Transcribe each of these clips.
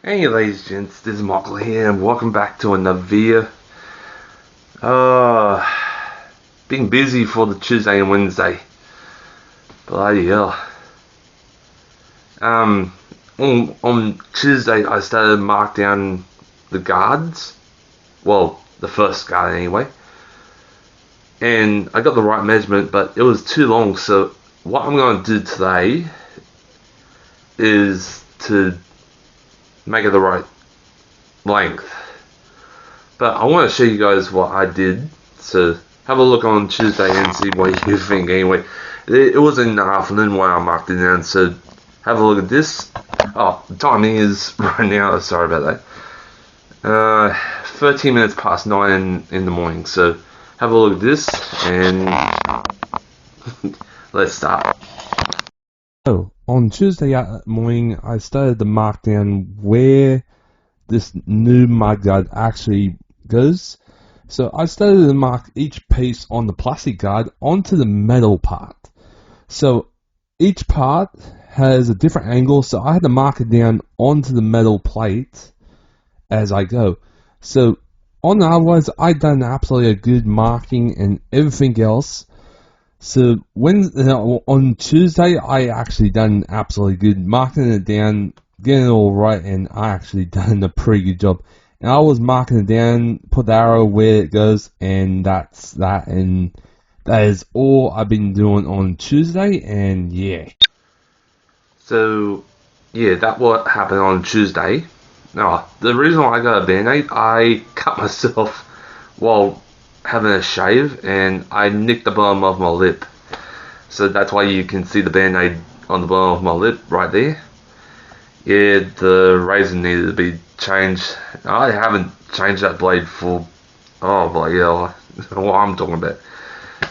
Hey ladies and gents, this is Michael here and welcome back to another video. Been busy for the Tuesday and Wednesday. Bloody hell. On Tuesday I started to mark down the guards. Well, the first guard anyway. And I got the right measurement, but it was too long, so what I'm going to do today is to make it the right length. But I want to show you guys what I did, so have a look on Tuesday and see what you think anyway. It was in the afternoon when I marked it down, so have a look at this. Oh, the timing is right now, sorry about that. 13 minutes past 9 in the morning, so have a look at this and let's start. So, on Tuesday morning, I started to mark down where this new mudguard actually goes. So I started to mark each piece on the plastic guard onto the metal part. So each part has a different angle, so I had to mark it down onto the metal plate as I go. So on the otherwise, I done absolutely a good marking and everything else. So on Tuesday, I actually done absolutely good marking it down, getting it all right, and I actually done a pretty good job. And I was marking it down, put the arrow where it goes, and that's that. And that is all I've been doing on Tuesday, and yeah. So yeah, that what happened on Tuesday. Now the reason why I got a band-aid, I cut myself while having a shave and I nicked the bottom of my lip, so that's why you can see the band-aid on the bottom of my lip right there. Yeah, the razor needed to be changed. I haven't changed that blade for what I'm talking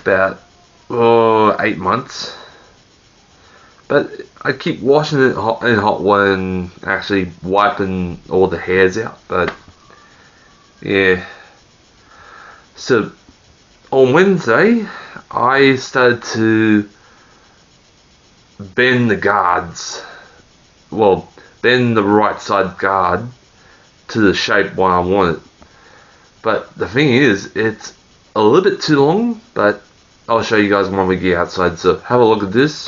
about 8 months, but I keep washing it in hot water and actually wiping all the hairs out. But yeah, so on Wednesday, I started to bend the guards. Well, bend the right side guard to the shape what I wanted. But the thing is, it's a little bit too long, but I'll show you guys when we get outside. So have a look at this.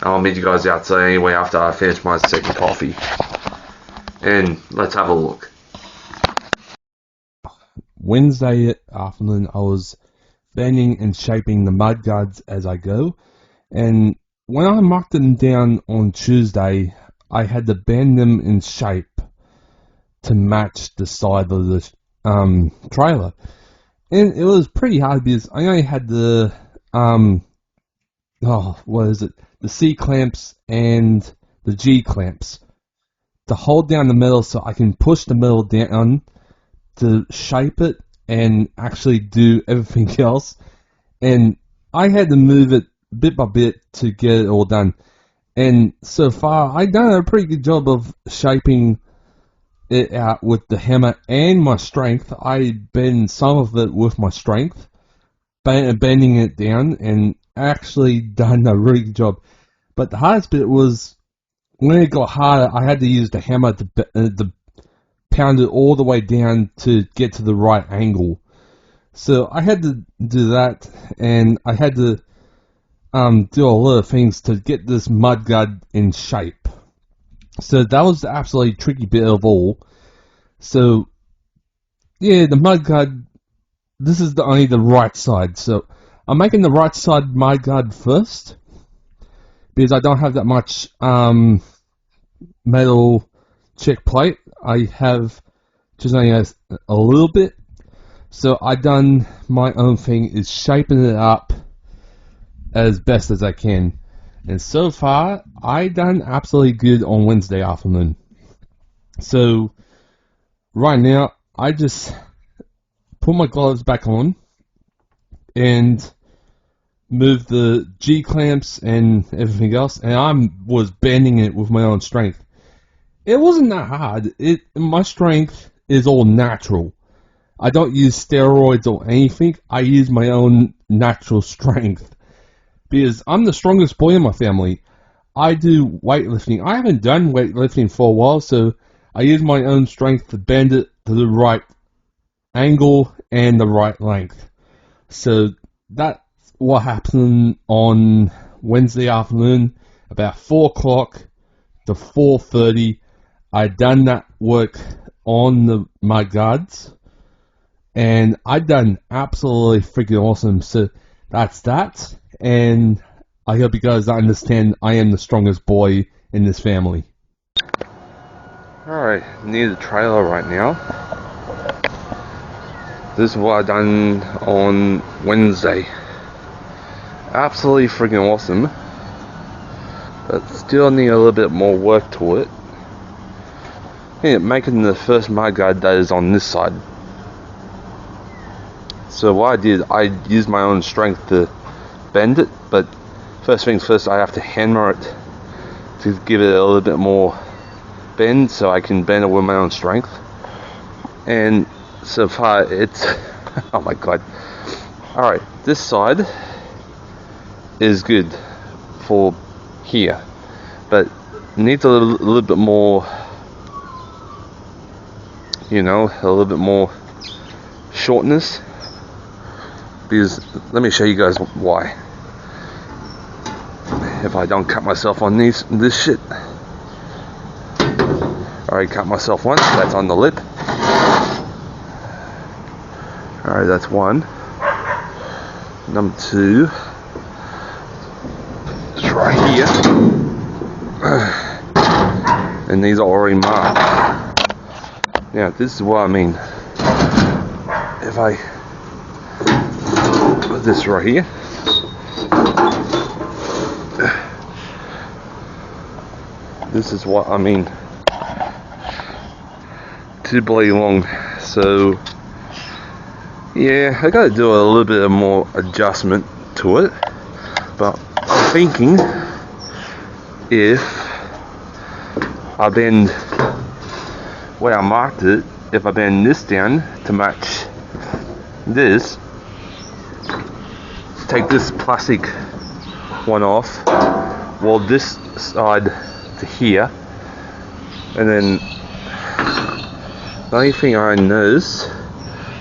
I'll meet you guys outside anyway after I finish my second coffee. And let's have a look. Wednesday afternoon, I was bending and shaping the mud guards as I go, and when I marked them down on Tuesday, I had to bend them in shape to match the side of the trailer, and it was pretty hard because I only had the the C clamps and the G clamps to hold down the metal so I can push the metal down to shape it and actually do everything else. And I had to move it bit by bit to get it all done. And so far, I've done a pretty good job of shaping it out with the hammer and my strength. I bend some of it with my strength, bending it down, and actually done a really good job. But the hardest bit was when it got harder, I had to use the hammer to pound it all the way down to get to the right angle. So I had to do that, and I had to do a lot of things to get this mudguard in shape. So that was the absolutely tricky bit of all. So yeah, the mudguard, this is only the right side. So I'm making the right side mudguard first, because I don't have that much metal check plate. I have just only a little bit. So I done my own thing, is shaping it up as best as I can. And so far, I done absolutely good on Wednesday afternoon. So right now, I just put my gloves back on and move the G clamps and everything else, and I was bending it with my own strength. It wasn't that hard. My strength is all natural. I don't use steroids or anything. I use my own natural strength, because I'm the strongest boy in my family. I do weightlifting. I haven't done weightlifting for a while, so I use my own strength to bend it to the right angle and the right length. So that's what happened on Wednesday afternoon, about 4 o'clock to 4:30. I done that work on the mudguards, and I done absolutely freaking awesome. So that's that, and I hope you guys understand I am the strongest boy in this family. Alright, near the trailer right now. This is what I done on Wednesday. Absolutely freaking awesome, but still need a little bit more work to it. Yeah, making the first mudguard that is on this side. So what I did, I used my own strength to bend it, but first things first, I have to hammer it to give it a little bit more bend, so I can bend it with my own strength. And so far it's oh my god. Alright, this side is good for here, but needs a little bit more, a little bit more shortness, because let me show you guys why. If I don't cut myself on this shit. I already cut myself once, that's on the lip. Alright, that's one. Number two, it's right here. And these are already marked. Now, this is what I mean. If I put this right here, this is what I mean. Too bloody long. So yeah, I gotta do a little bit of more adjustment to it, but I'm thinking if I bend where I marked it, if I bend this down to match this, take this plastic one off, weld this side to here, and then the only thing I notice,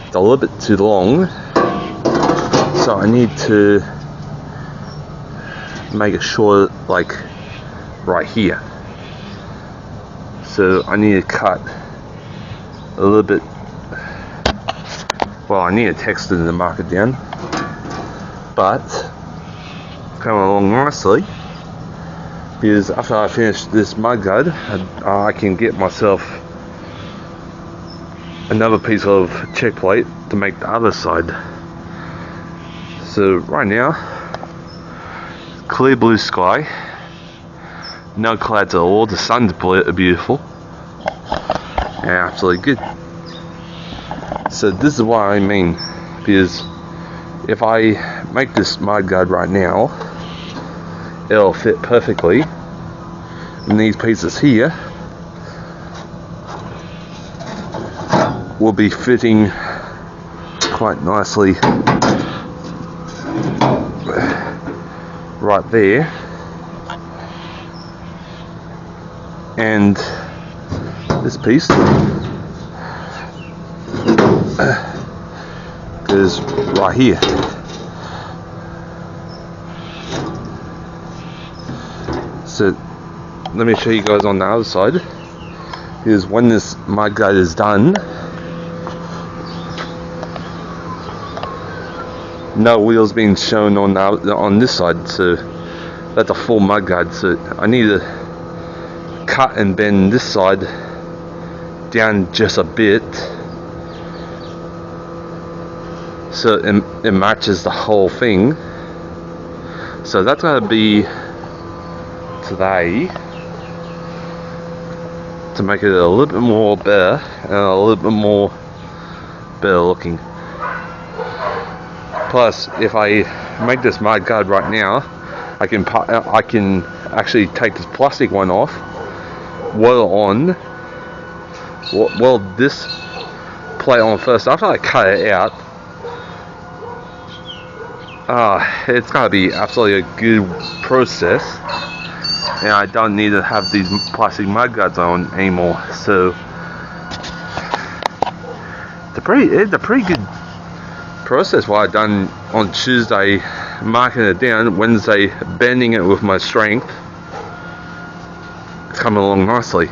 it's a little bit too long, so I need to make it short, like right here. So I need to cut a little bit. Well, I need to text it and mark it down, but it's coming along nicely, because after I finish this mudguard, I can get myself another piece of check plate to make the other side. So right now, clear blue sky, no clouds at all, the sun's beautiful, absolutely good. So this is what I mean, because if I make this Mudguard right now, it'll fit perfectly, and these pieces here will be fitting quite nicely right there, and this piece is right here. So let me show you guys on the other side. Is when this Mudguard is done, no wheels being shown on this side, so that's a full Mudguard. So I need to cut and bend this side down just a bit, so it matches the whole thing. So that's going to be today, to make it a little bit more better and a little bit more better looking. Plus, if I make this Mudguard right now, I can actually take this plastic one off, weld this plate on first. After I cut it out, it's gonna be absolutely a good process, and I don't need to have these plastic Mudguards on anymore. So it's a pretty good process what I done on Tuesday, marking it down, Wednesday bending it with my strength. It's coming along nicely.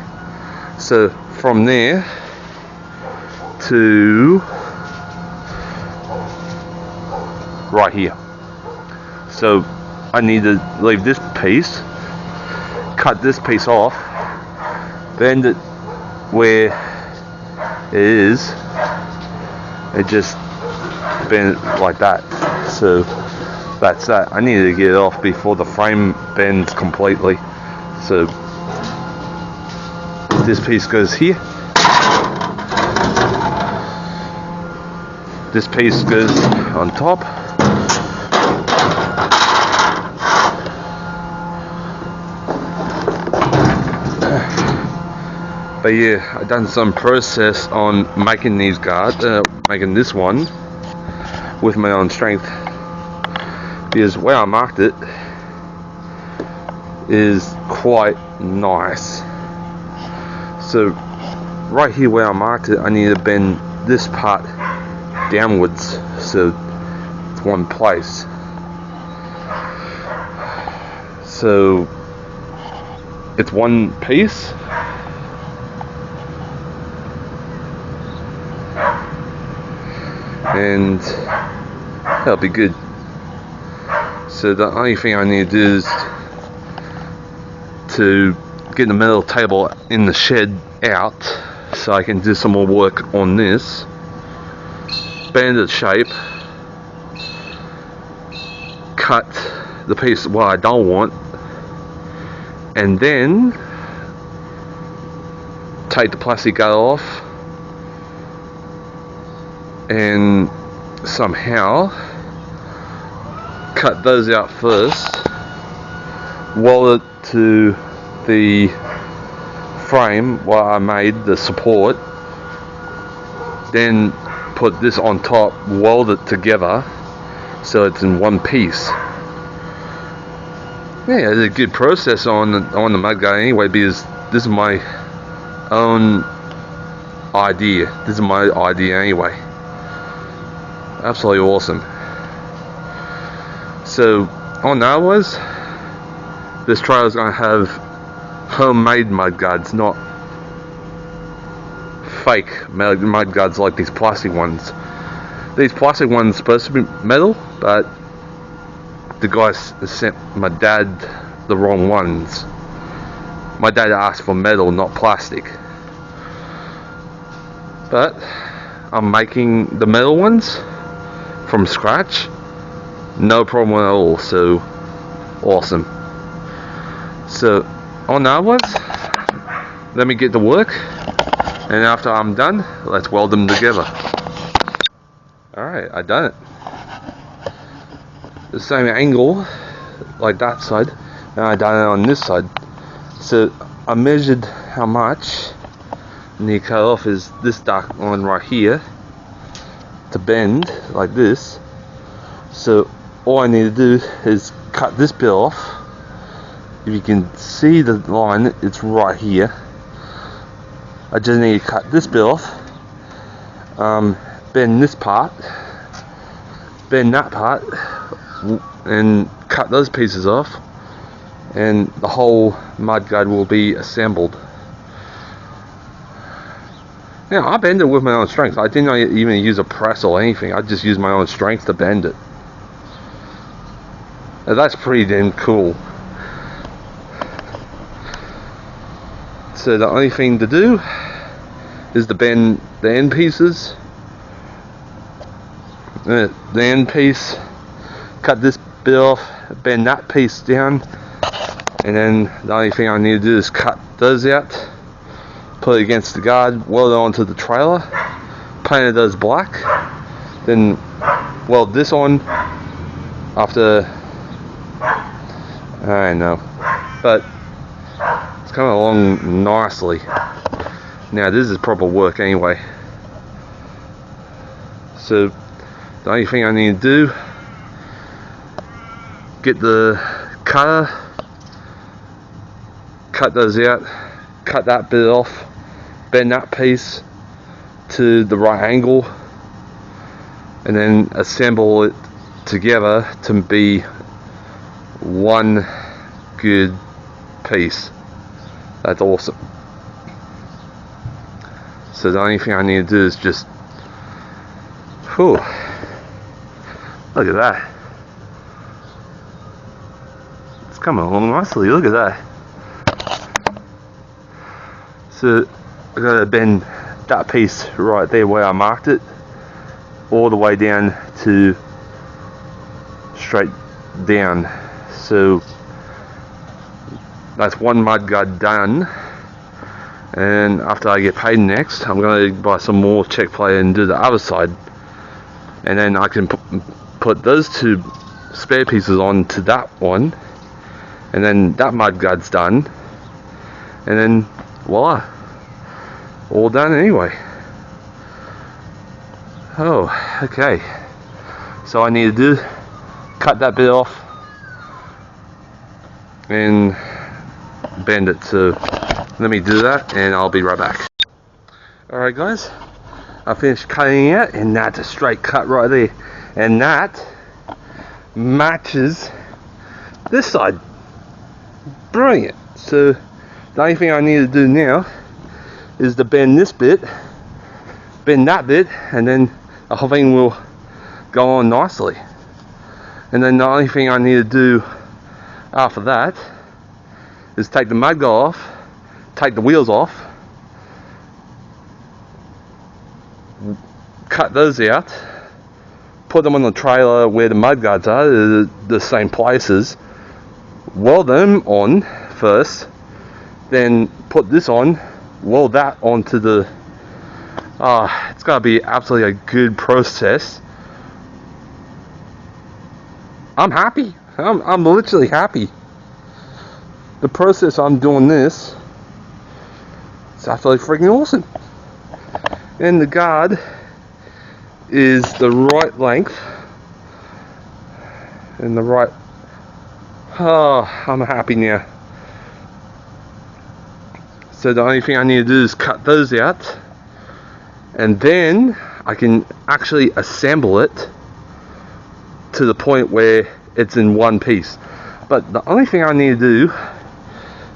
So from there to right here, so I need to leave this piece, cut this piece off, bend it where it is, and just bend it like that. So that's that. I need to get it off before the frame bends completely. So this piece goes here, this piece goes on top, but yeah, I've done some process on making these guards, making this one with my own strength, because where I marked it is quite nice. So right here where I marked it, I need to bend this part downwards so it's one place. So it's one piece, and that'll be good. So the only thing I need to do is to get the metal table in the shed out, so I can do some more work on this, bend its shape, cut the piece what I don't want, and then take the plastic guard off and somehow cut those out first, weld it to the frame what I made, the support, then put this on top, weld it together so it's in one piece. Yeah, it's a good process on the Mudguard anyway, because this is my own idea. This is my idea anyway. Absolutely awesome. So on that was, this trailer is going to have homemade Mudguards, not fake Mudguards like these plastic ones. These plastic ones are supposed to be metal, but the guy sent my dad the wrong ones. My dad asked for metal, not plastic. But I'm making the metal ones from scratch, no problem at all. So awesome. So on that one, let me get to work And after I'm done, let's weld them together. Alright, I done it. The same angle, like that side, and I done it on this side. So I measured how much I need to cut off is this dark line right here to bend like this. So all I need to do is cut this bit off. If you can see the line, it's right here. I just need to cut this bit off, bend this part, bend that part, and cut those pieces off, and the whole mudguard will be assembled. Now I bend it with my own strength. I didn't even use a press or anything. I just used my own strength to bend it. Now, that's pretty damn cool. So the only thing to do is to bend the end pieces, the end piece, cut this bit off, bend that piece down, and then the only thing I need to do is cut those out, put it against the guard, weld it onto the trailer, painted those black, then weld this on after, I don't know, but it's coming along nicely. Now this is proper work anyway. So the only thing I need to do, get the cutter, cut those out, cut that bit off, bend that piece to the right angle, and then assemble it together to be one good piece. That's awesome. So the only thing I need to do is just, whew, look at that. It's coming along nicely, look at that. So I gotta bend that piece right there where I marked it all the way down to straight down. So that's one mudguard done, and after I get paid next, I'm going to buy some more check plate and do the other side, and then I can put those two spare pieces on to that one, and then that mudguard's done, and then voila, all done anyway. Oh, okay, so I need to cut that bit off and bend it. So let me do that and I'll be right back. Alright guys, I finished cutting it, and that's a straight cut right there, and that matches this side. Brilliant. So the only thing I need to do now is to bend this bit, bend that bit, and then the whole thing will go on nicely. And then the only thing I need to do after that is take the mudguard off, take the wheels off, cut those out, put them on the trailer where the mudguards are, the same places, weld them on first, then put this on, weld that onto the, it's gotta be absolutely a good process. I'm happy. I'm literally happy. The process I'm doing this, it's absolutely freaking awesome. And the guard is the right length and the right, I'm happy now. So the only thing I need to do is cut those out, and then I can actually assemble it to the point where it's in one piece. But the only thing I need to do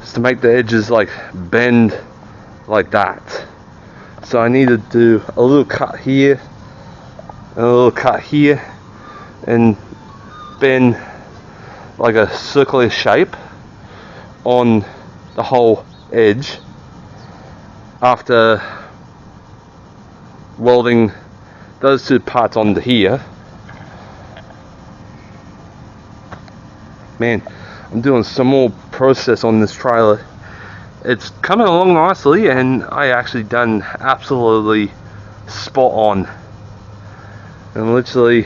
is to make the edges like bend like that. So I need to do a little cut here, and a little cut here, and bend like a circular shape on the whole edge after welding those two parts onto here. Man, I'm doing some more process on this trailer, it's coming along nicely, and I actually done absolutely spot on. And literally,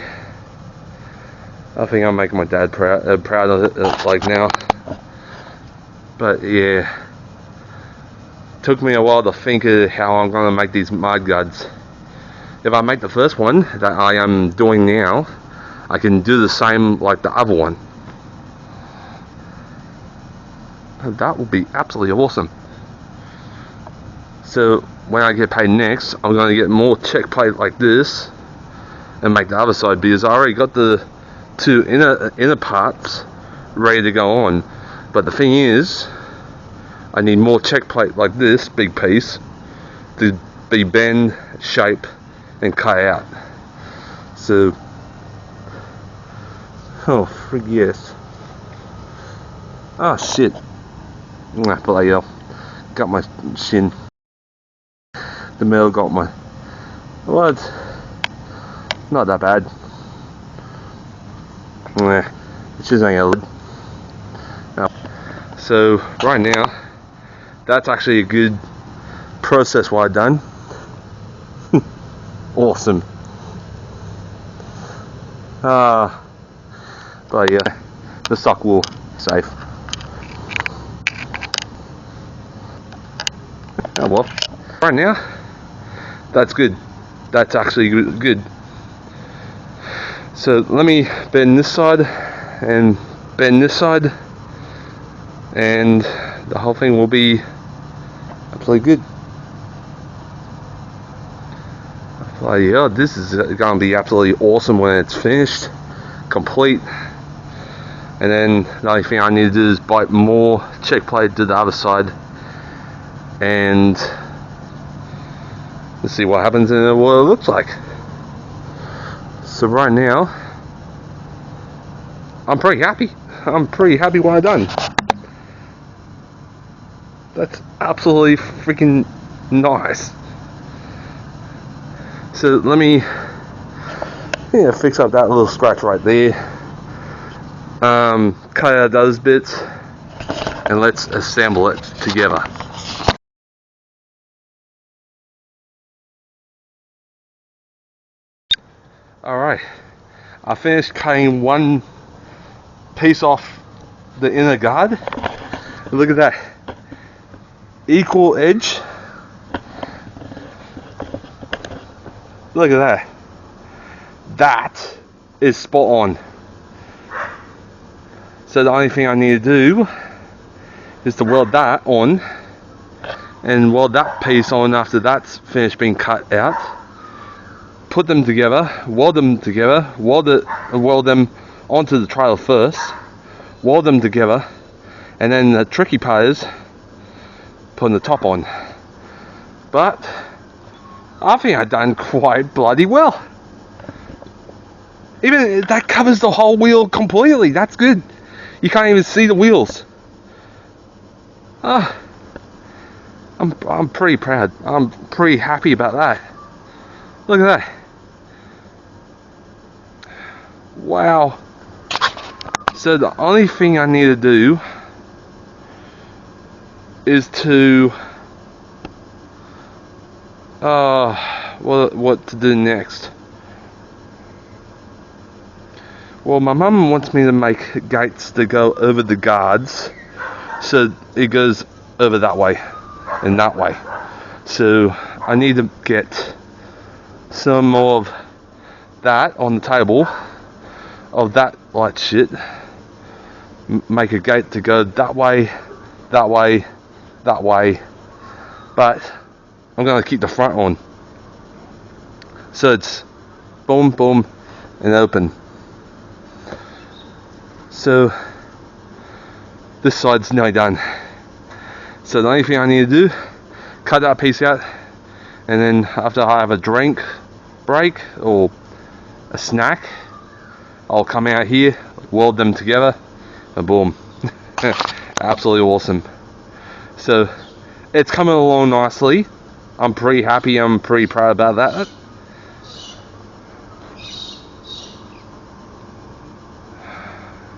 I think I'm making my dad proud of it like now. But yeah, took me a while to think of how I'm gonna make these mudguards. If I make the first one that I am doing now, I can do the same like the other one. And that will be absolutely awesome. So when I get paid next, I'm gonna get more check plate like this and make the other side, because I already got the two inner parts ready to go on. But the thing is, I need more check plate like this big piece to be bend, shape, and cut out. So, oh frig yes. Oh shit. Bloody hell. Got my shin. The metal got my. Well, it's not that bad. Nah, it's just ain't a lid. No. So right now, that's actually a good process what I've done. Awesome. But yeah, the stock will safe. Oh well. Right now, that's good. That's actually good. So let me bend this side and bend this side, and the whole thing will be absolutely good. Yeah, this is going to be absolutely awesome when it's finished, complete. And then the only thing I need to do is bite more check plate to the other side, and let's see what happens and what it looks like. So right now, I'm pretty happy. I'm pretty happy what I've done. That's absolutely freaking nice. So let me fix up that little scratch right there. Cut out those bits, and let's assemble it together. Alright, I finished cutting one piece off the inner guard. Look at that, equal edge. Look at that. That is spot on. So the only thing I need to do is to weld that on, and weld that piece on after that's finished being cut out. Put them together, weld them together, weld them onto the trailer first, weld them together, and then the tricky part is putting the top on. But I think I've done quite bloody well. Even that covers the whole wheel completely. That's good. You can't even see the wheels. I'm pretty proud. I'm pretty happy about that. Look at that. Wow. So the only thing I need to do is to what to do next. Well, my mum wants me to make gates to go over the guards, so it goes over that way and that way. So I need to get some more of that on the table, of that like shit. Make a gate to go that way, that way, that way. But I'm gonna keep the front on, so it's boom, boom, and open. So this side's nearly done. So the only thing I need to do, cut that piece out, and then after I have a drink break or a snack, I'll come out here, weld them together, and boom. Absolutely awesome. So it's coming along nicely. I'm pretty happy, I'm pretty proud about that.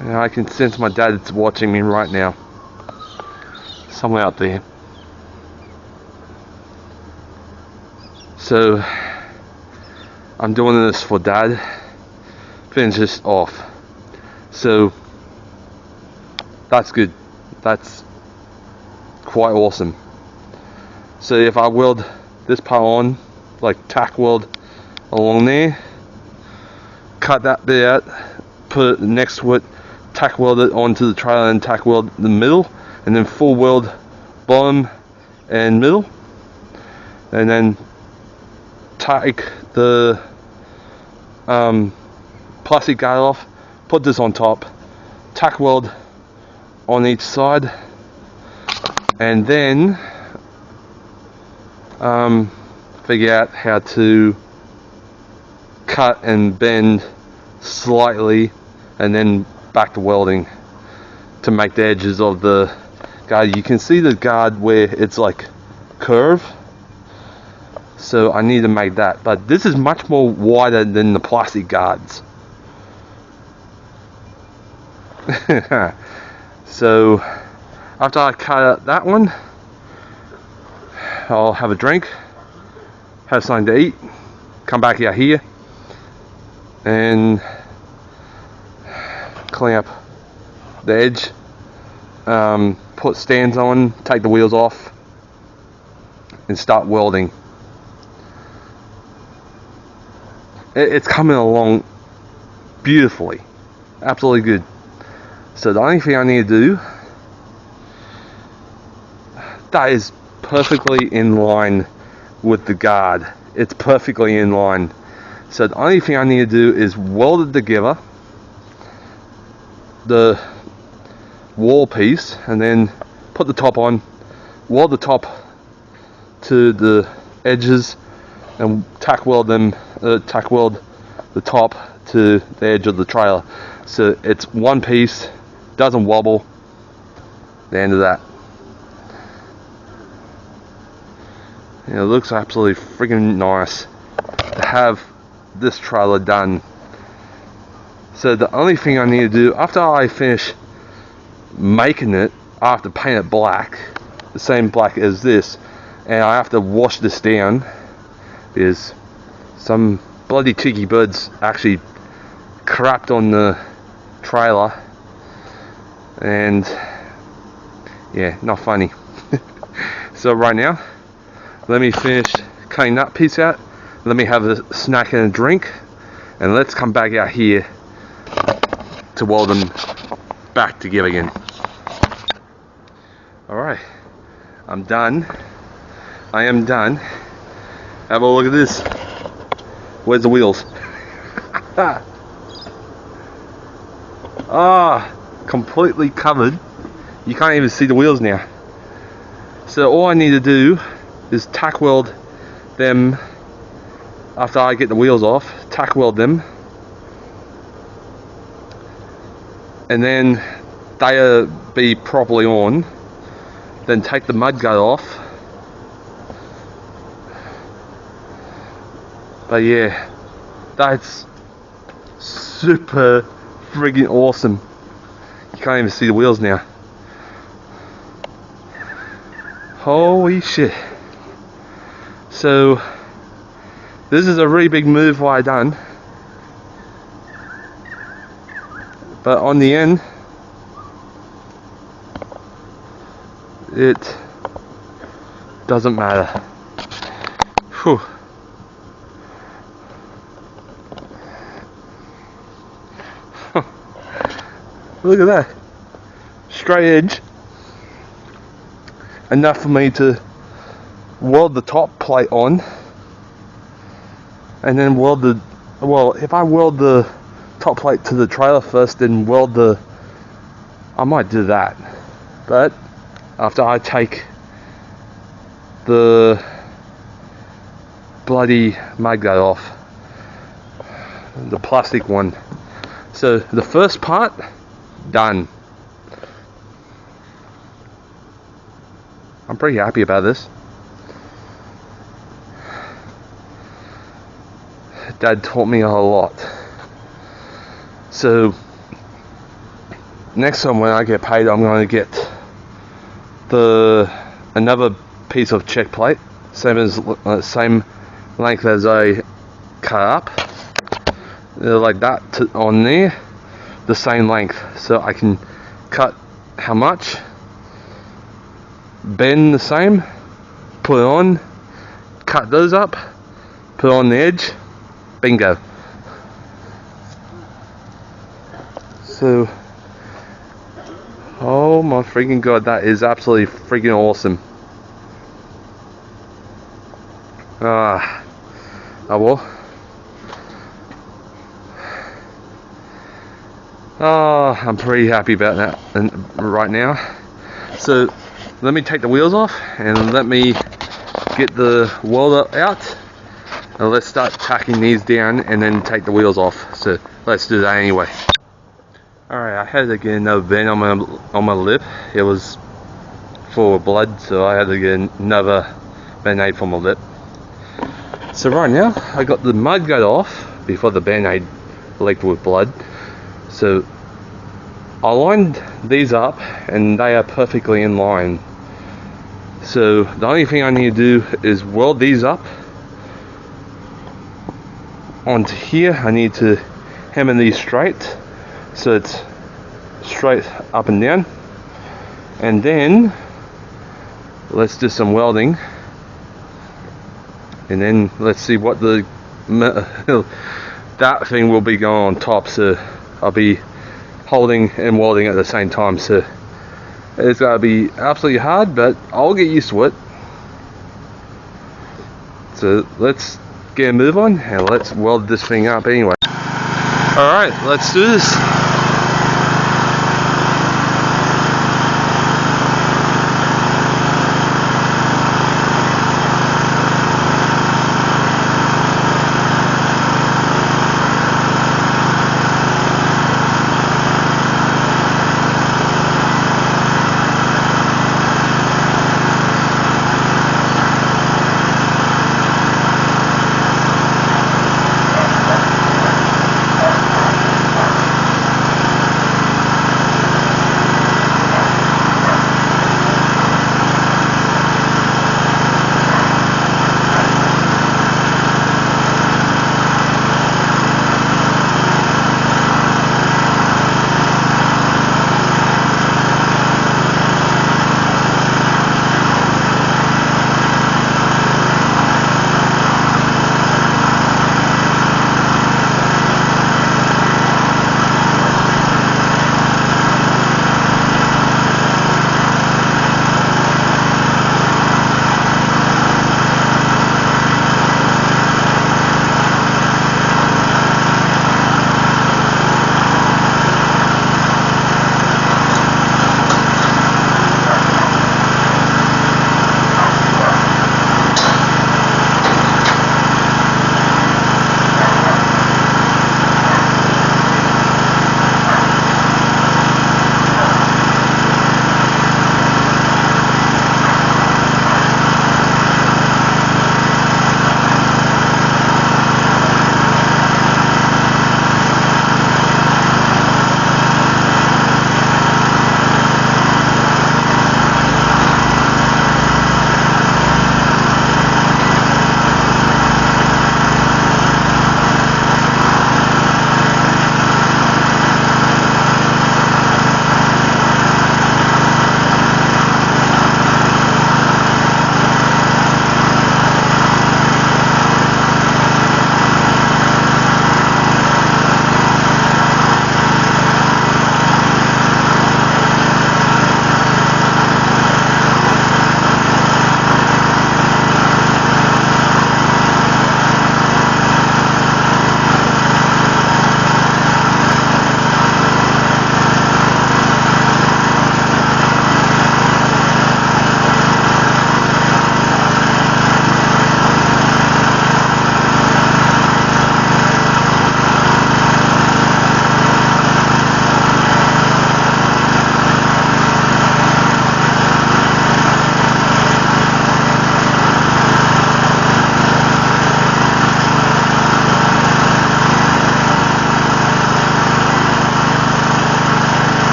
And I can sense my dad's watching me right now, somewhere out there. So I'm doing this for Dad. Finish this off. So that's good. That's quite awesome. So if I weld this part on, like tack weld along there, cut that bit out, put it next to it, tack weld it onto the trailer and tack weld the middle, and then full weld bottom and middle, and then take the plastic guard off, put this on top, tack weld on each side, and then figure out how to cut and bend slightly, and then back to welding to make the edges of the guard. You can see the guard where it's like curve, so I need to make that, but this is much more wider than the plastic guards. So after I cut out that one, I'll have a drink, have something to eat, come back out here and clean up the edge, put stands on, take the wheels off and start welding. It's coming along beautifully, absolutely good. So the only thing I need to do, that is perfectly in line with the guard. It's perfectly in line. So the only thing I need to do is weld it together, the wall piece, and then put the top on, weld the top to the edges, and tack weld the top to the edge of the trailer. So it's one piece, doesn't wobble. The end of that. It looks absolutely freaking nice to have this trailer done. So the only thing I need to do after I finish making it, I have to paint it black, the same black as this, and I have to wash this down because some bloody cheeky birds actually crapped on the trailer, and yeah, not funny. So right now, let me finish cutting that piece out, let me have a snack and a drink, and let's come back out here to weld them back together again. Alright, I'm done. I am done. Have a look at this. Where's the wheels? Completely covered. You can't even see the wheels now. So all I need to do is tack weld them after I get the wheels off, tack weld them, and then they'll be properly on. Then take the mudguard off. But yeah, that's super friggin' awesome. You can't even see the wheels now. Holy shit. So this is a really big move what I done, but on the end it doesn't matter. Whew. Look at that, straight edge, enough for me to weld the top plate on, and then weld the, well, if I weld the top plate to the trailer first, then weld the, I might do that, but after I take the bloody mudguard off, the plastic one. So the first part done. I'm pretty happy about this. Dad taught me a lot. So next time when I get paid, I'm going to get another piece of check plate, same length as I cut up, like that on there, the same length, so I can cut how much, bend the same, put it on, cut those up, put it on the edge, bingo. So, oh my freaking god, that is absolutely freaking awesome. Oh well. Oh, I'm pretty happy about that right now. So let me take the wheels off and let me get the welder out, and let's start tacking these down and then take the wheels off. So let's do that anyway. Alright, I had to get another bend on my lip. It was full of blood, so I had to get another band-aid for my lip. So right now I got the mudguard off before the band-aid leaked with blood. So I lined these up and they are perfectly in line. So the only thing I need to do is weld these up onto here. I need to hammer these straight so it's straight up and down, and then let's do some welding, and then let's see what the that thing will be going on top. So I'll be holding and welding at the same time, so it's gonna be absolutely hard, but I'll get used to it. So let's get a move on and let's weld this thing up anyway. Alright, let's do this.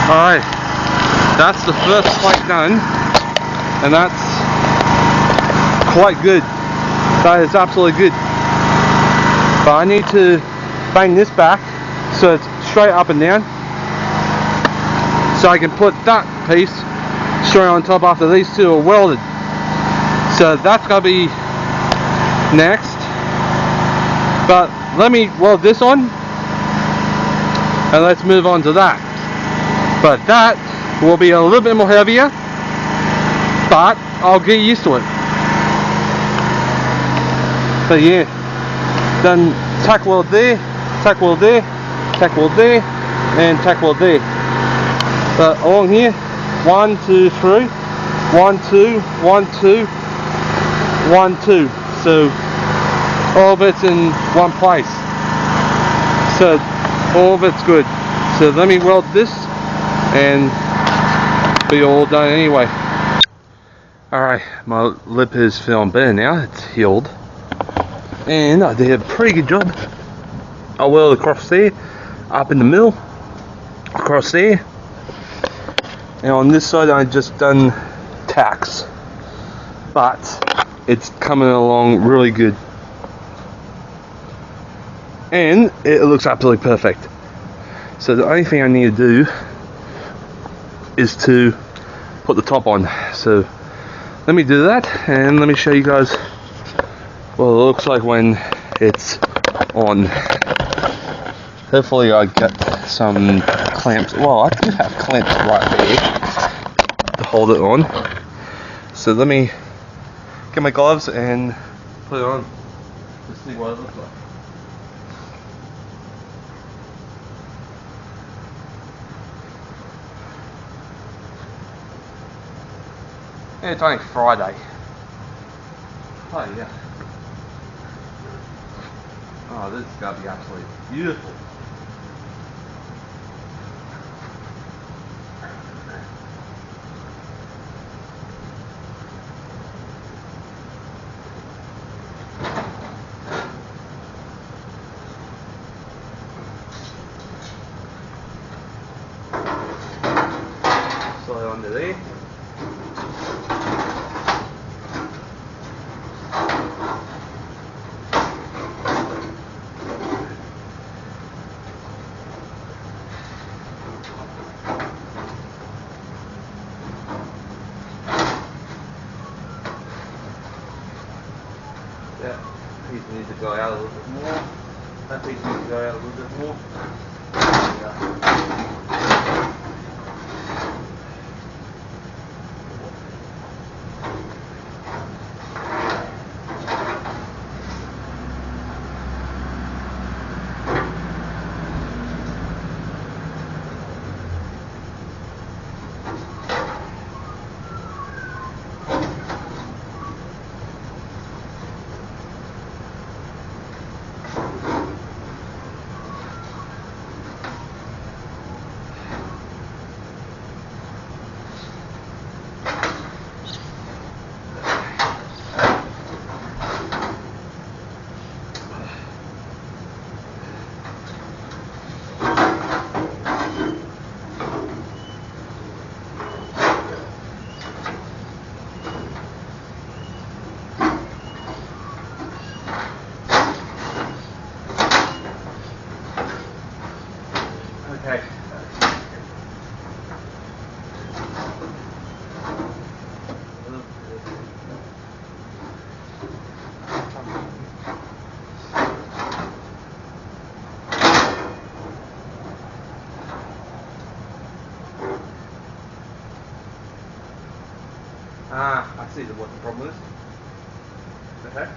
Alright, that's the first plate done, and that's quite good. That is absolutely good. But I need to bang this back so it's straight up and down, so I can put that piece straight on top after these two are welded. So that's gonna be next. But let me weld this on and let's move on to that. But that will be a little bit more heavier, but I'll get used to it. But yeah, then tack weld there, tack weld there, tack weld there, and tack weld there. But along here, 1, 2, 3, 1, 2, 1, 2, 1, 2. So all of it's in one place. So all of it's good. So let me weld this and be all done anyway. Alright, my lip is feeling better now. It's healed. And I did a pretty good job. I welded across there, up in the middle, across there. And on this side I just done tacks. But it's coming along really good. And it looks absolutely perfect. So the only thing I need to do is to put the top on. So let me do that and let me show you guys what it looks like when it's on. Hopefully I get some clamps. Well, I do have clamps right there to hold it on. So let me get my gloves and put it on. Let's see what it looks like. Yeah, it's only Friday. Oh yeah. Oh, this is gonna be absolutely beautiful. Slide under there. That piece needs to go out a little bit more. That piece needs to go out a little bit more. Okay. I see what the problem is. Okay.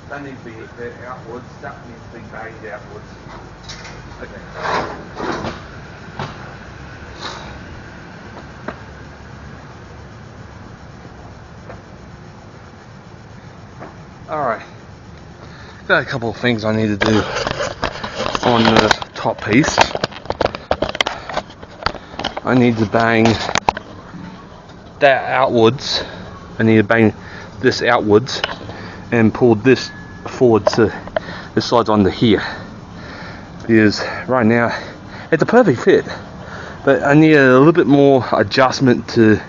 That needs to be bent outwards, that needs to be banged outwards. Okay. Alright. Got a couple of things I need to do on the top piece. I need to bang that outwards. I need to bang this outwards and pull this forward to this slides onto here, because right now it's a perfect fit, but I need a little bit more adjustment to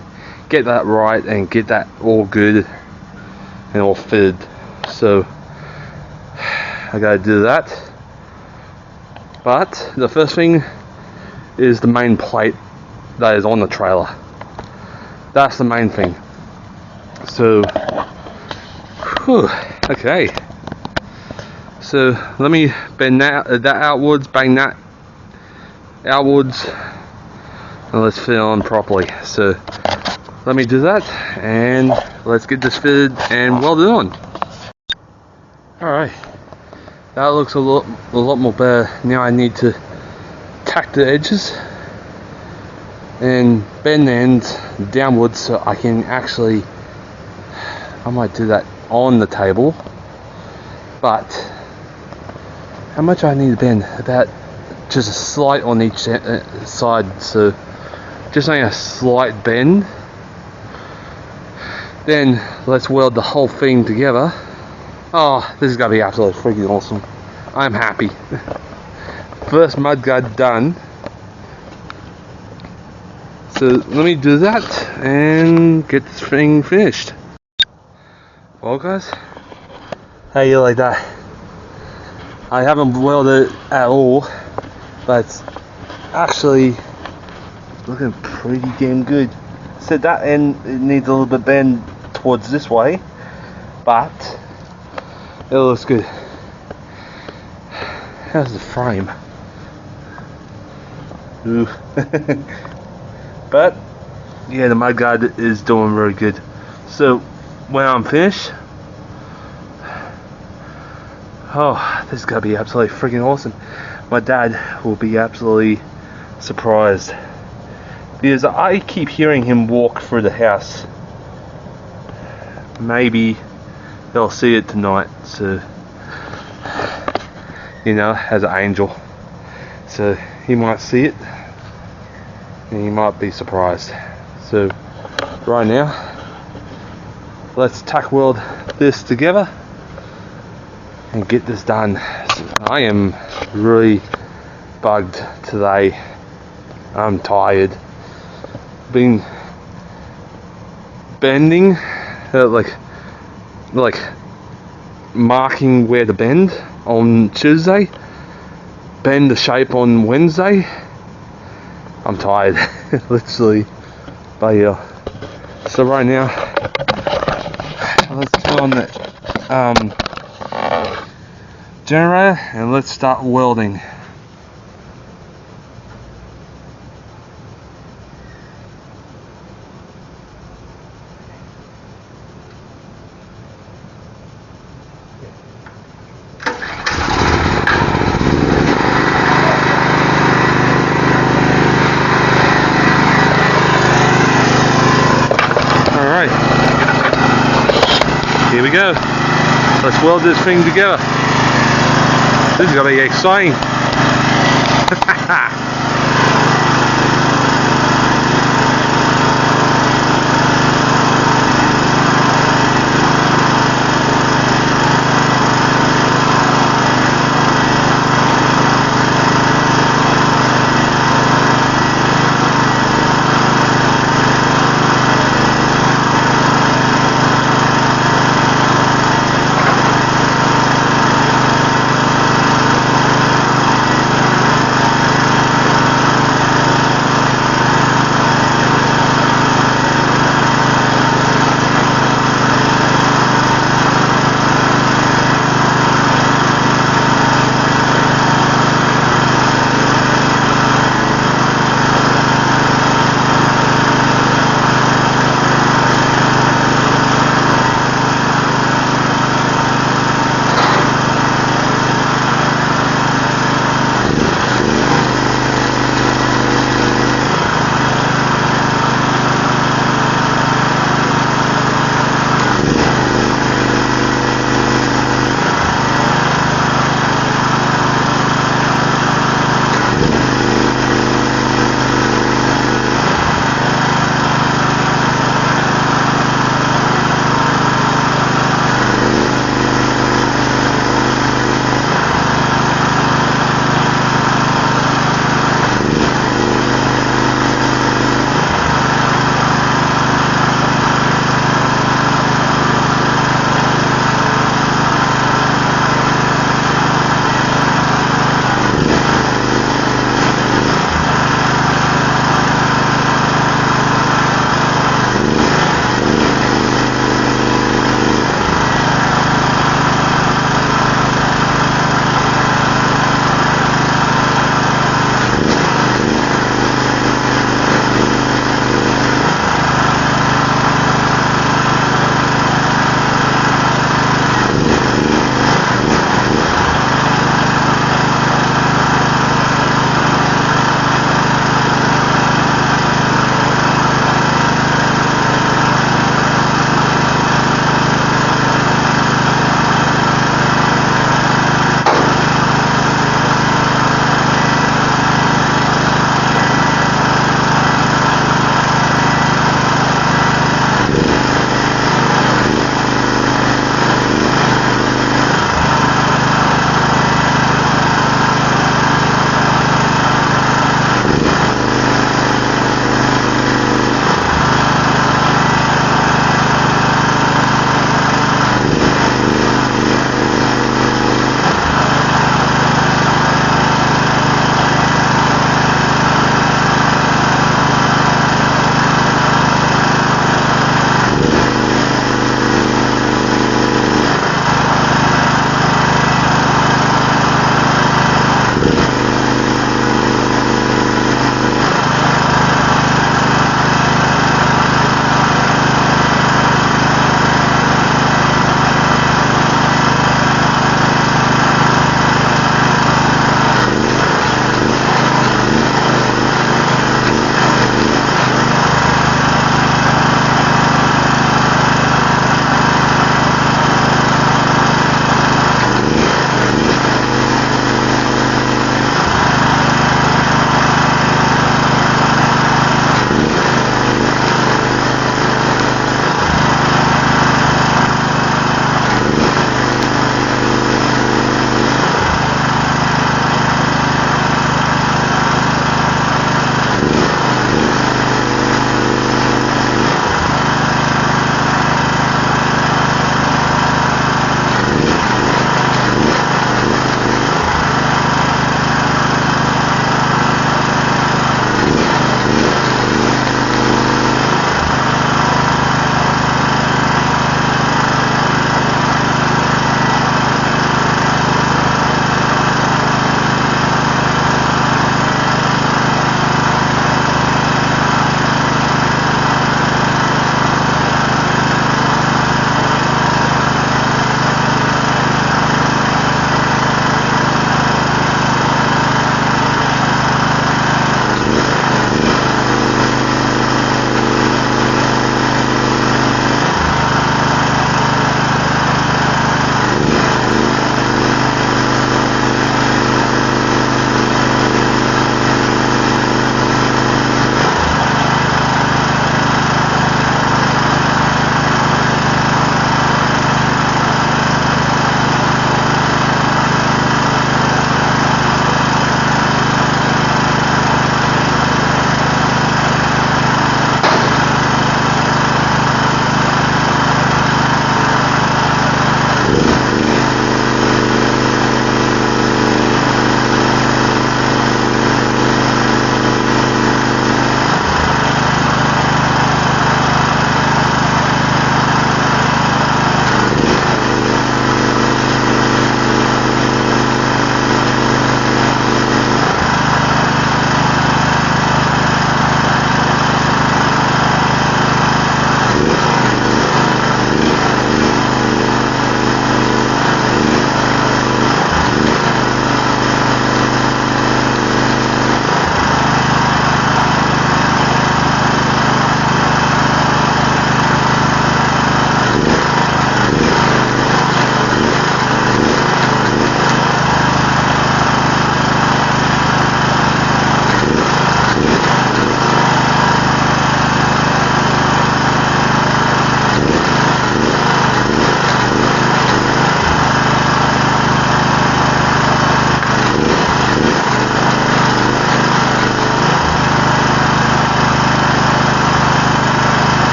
get that right and get that all good and all fitted. So I gotta do that. But the first thing is the main plate that is on the trailer. That's the main thing. So okay, so let me bend that outwards, bang that outwards, and let's fit it on properly. So let me do that, and let's get this fitted and welded on. Alright, that looks a lot more better. Now I need to tack the edges and bend the ends downwards so I can actually, I might do that on the table, but how much I need to bend? About just a slight on each side, so just only a slight bend. Then let's weld the whole thing together. Oh, this is gonna be absolutely freaking awesome. I'm happy. First mudguard done. So let me do that and get this thing finished. Well guys, how you like that? I haven't welded it at all, but it's actually looking pretty damn good. So that end, it needs a little bit bend towards this way, but it looks good. How's the frame? Ooh. But yeah, the mudguard is doing very good. So when I'm finished, oh, this is gonna be absolutely freaking awesome. My dad will be absolutely surprised, because I keep hearing him walk through the house. Maybe they'll see it tonight, so you know, as an angel. So he might see it and he might be surprised. So right now, let's tack weld this together and get this done. So I am really bugged today. I'm tired. Been bending, like marking where to bend on Tuesday, bend the shape on Wednesday. I'm tired, literally. But yeah, so right now let's turn on the generator and let's start welding. Alright, here we go. Let's weld this thing together. This is going to be exciting.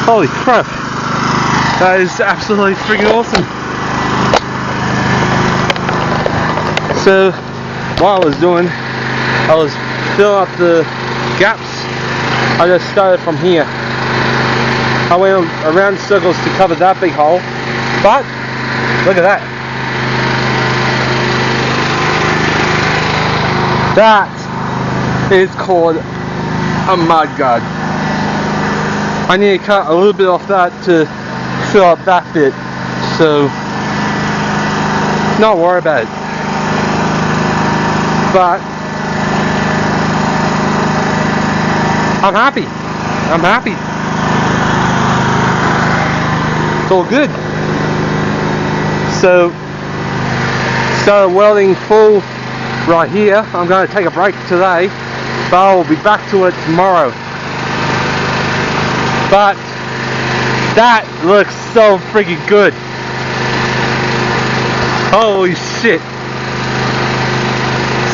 Holy crap. That is absolutely freaking awesome. So, what I was doing, I was filling up the gaps. I just started from here. I went around circles to cover that big hole, but look at that. That is called a mudguard. I need to cut a little bit off that to fill up that bit, so not worry about it. But I'm happy. I'm happy. It's all good. So, started welding full right here. I'm going to take a break today, but I will be back to it tomorrow. But that looks so freaking good. Holy shit.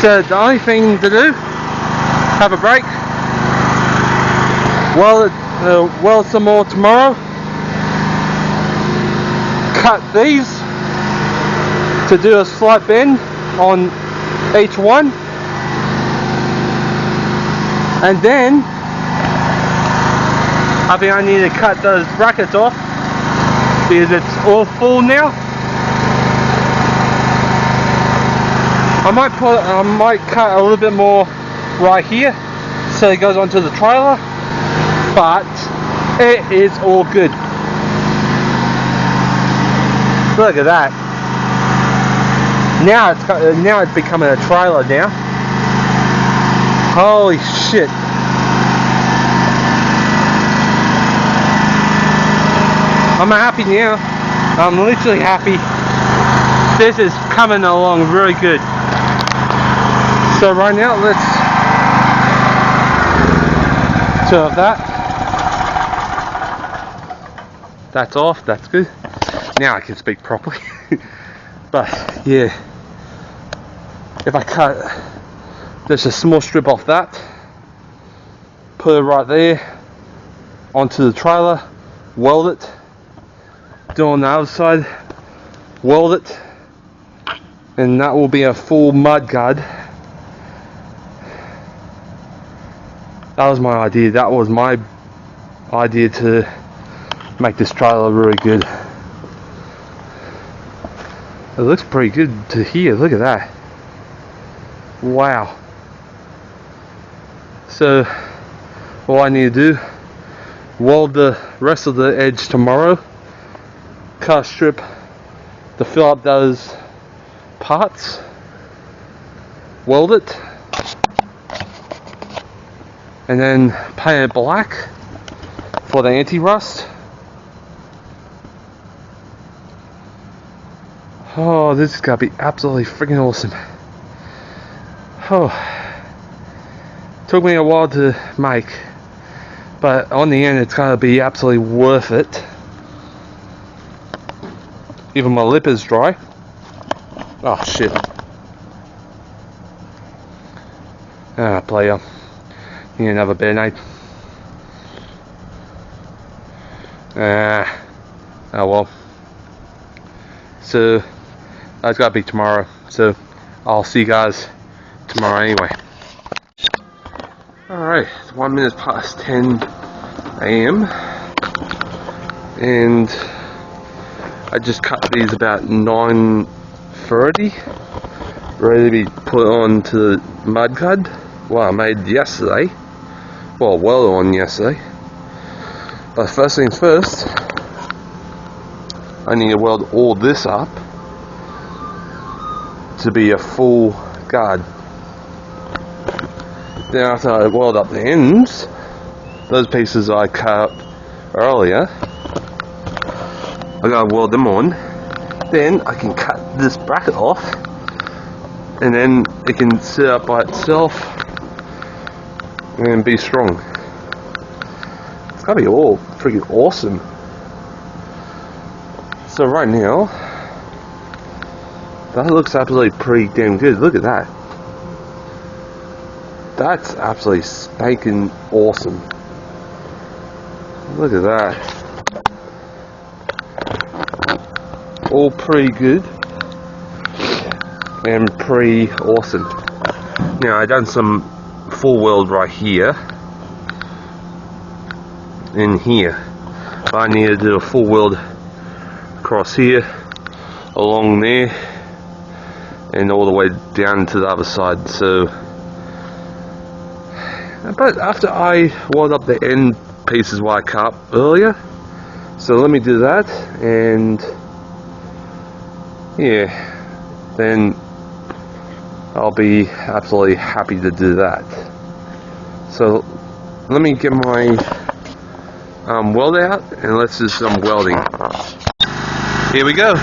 So the only thing to do, have a break, weld some more tomorrow, cut these to do a slight bend on each one, and then I think I need to cut those brackets off because it's all full now. I might cut a little bit more right here so it goes onto the trailer, but it is all good. Look at that. Now it's becoming a trailer now. Holy shit. I'm happy now. I'm literally happy. This is coming along really good. So right now, let's turn off that. That's off, that's good. Now I can speak properly. But yeah, if I cut just a small strip off that, put it right there onto the trailer, weld it, do on the other side, weld it, and that will be a full mudguard. That was my idea. That was my idea to make this trailer really good. It looks pretty good to here. Look at that. Wow. So all I need to do, weld the rest of the edge tomorrow, cut a strip to fill up those parts, weld it, and then paint it black for the anti-rust. Oh, this is gonna be absolutely freaking awesome. Oh, took me a while to make, but on the end it's gonna be absolutely worth it. Even my lip is dry. Oh shit. Ah, player. Need another bear night. Oh well. So that's gotta be tomorrow. So I'll see you guys tomorrow anyway. Alright, it's 1 minute past 10 AM, and I just cut these about 9:30, ready to be put onto the mudguard. Well, I made yesterday. Well, welded on yesterday. But first things first, I need to weld all this up to be a full guard. Then after I weld up the ends, those pieces I cut up earlier, I gotta weld them on. Then I can cut this bracket off, and then it can sit up by itself and be strong. It's gotta be all freaking awesome. So right now, that looks absolutely pretty damn good. Look at that. That's absolutely spanking awesome. Look at that. all pretty good and pretty awesome. Now I done some full weld right here and here, but I need to do a full weld across here, along there, and all the way down to the other side. So, but after I weld up the end pieces what I cut up earlier, so let me do that, and yeah, then I'll be absolutely happy to do that. So let me get my weld out and let's do some welding. Here we go.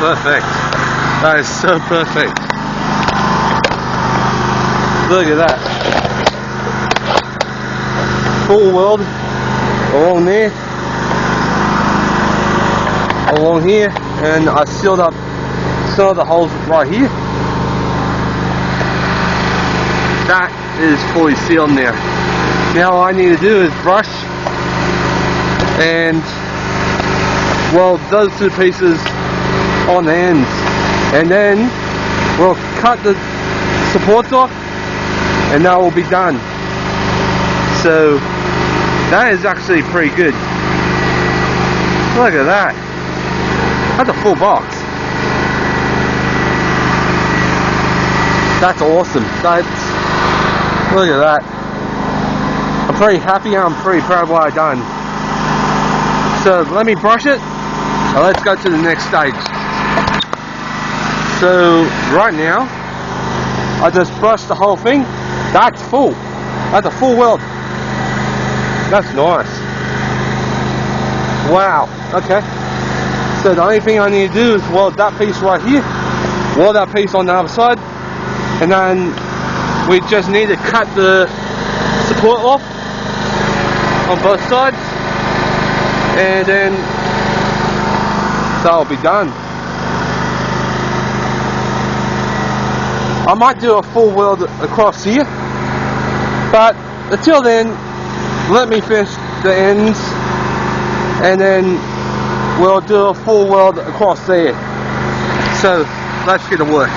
perfect. That is so perfect. Look at that. Full weld along there, along here, and I sealed up some of the holes right here. That is fully sealed now. Now all I need to do is brush and weld those two pieces on the ends, and then we'll cut the supports off, and that will be done. So that is actually pretty good. Look at that. That's a full box. That's awesome. Look at that. I'm pretty happy and I'm pretty proud of what I've done. So let me brush it and let's go to the next stage. So right now I just brushed the whole thing. That's full. That's a full weld. That's nice. Wow. Okay. So the only thing I need to do is weld that piece right here, weld that piece on the other side, and then we just need to cut the support off on both sides, and then that'll be done. I might do a full weld across here, but until then, let me finish the ends, and then we'll do a full weld across there. So let's get to work.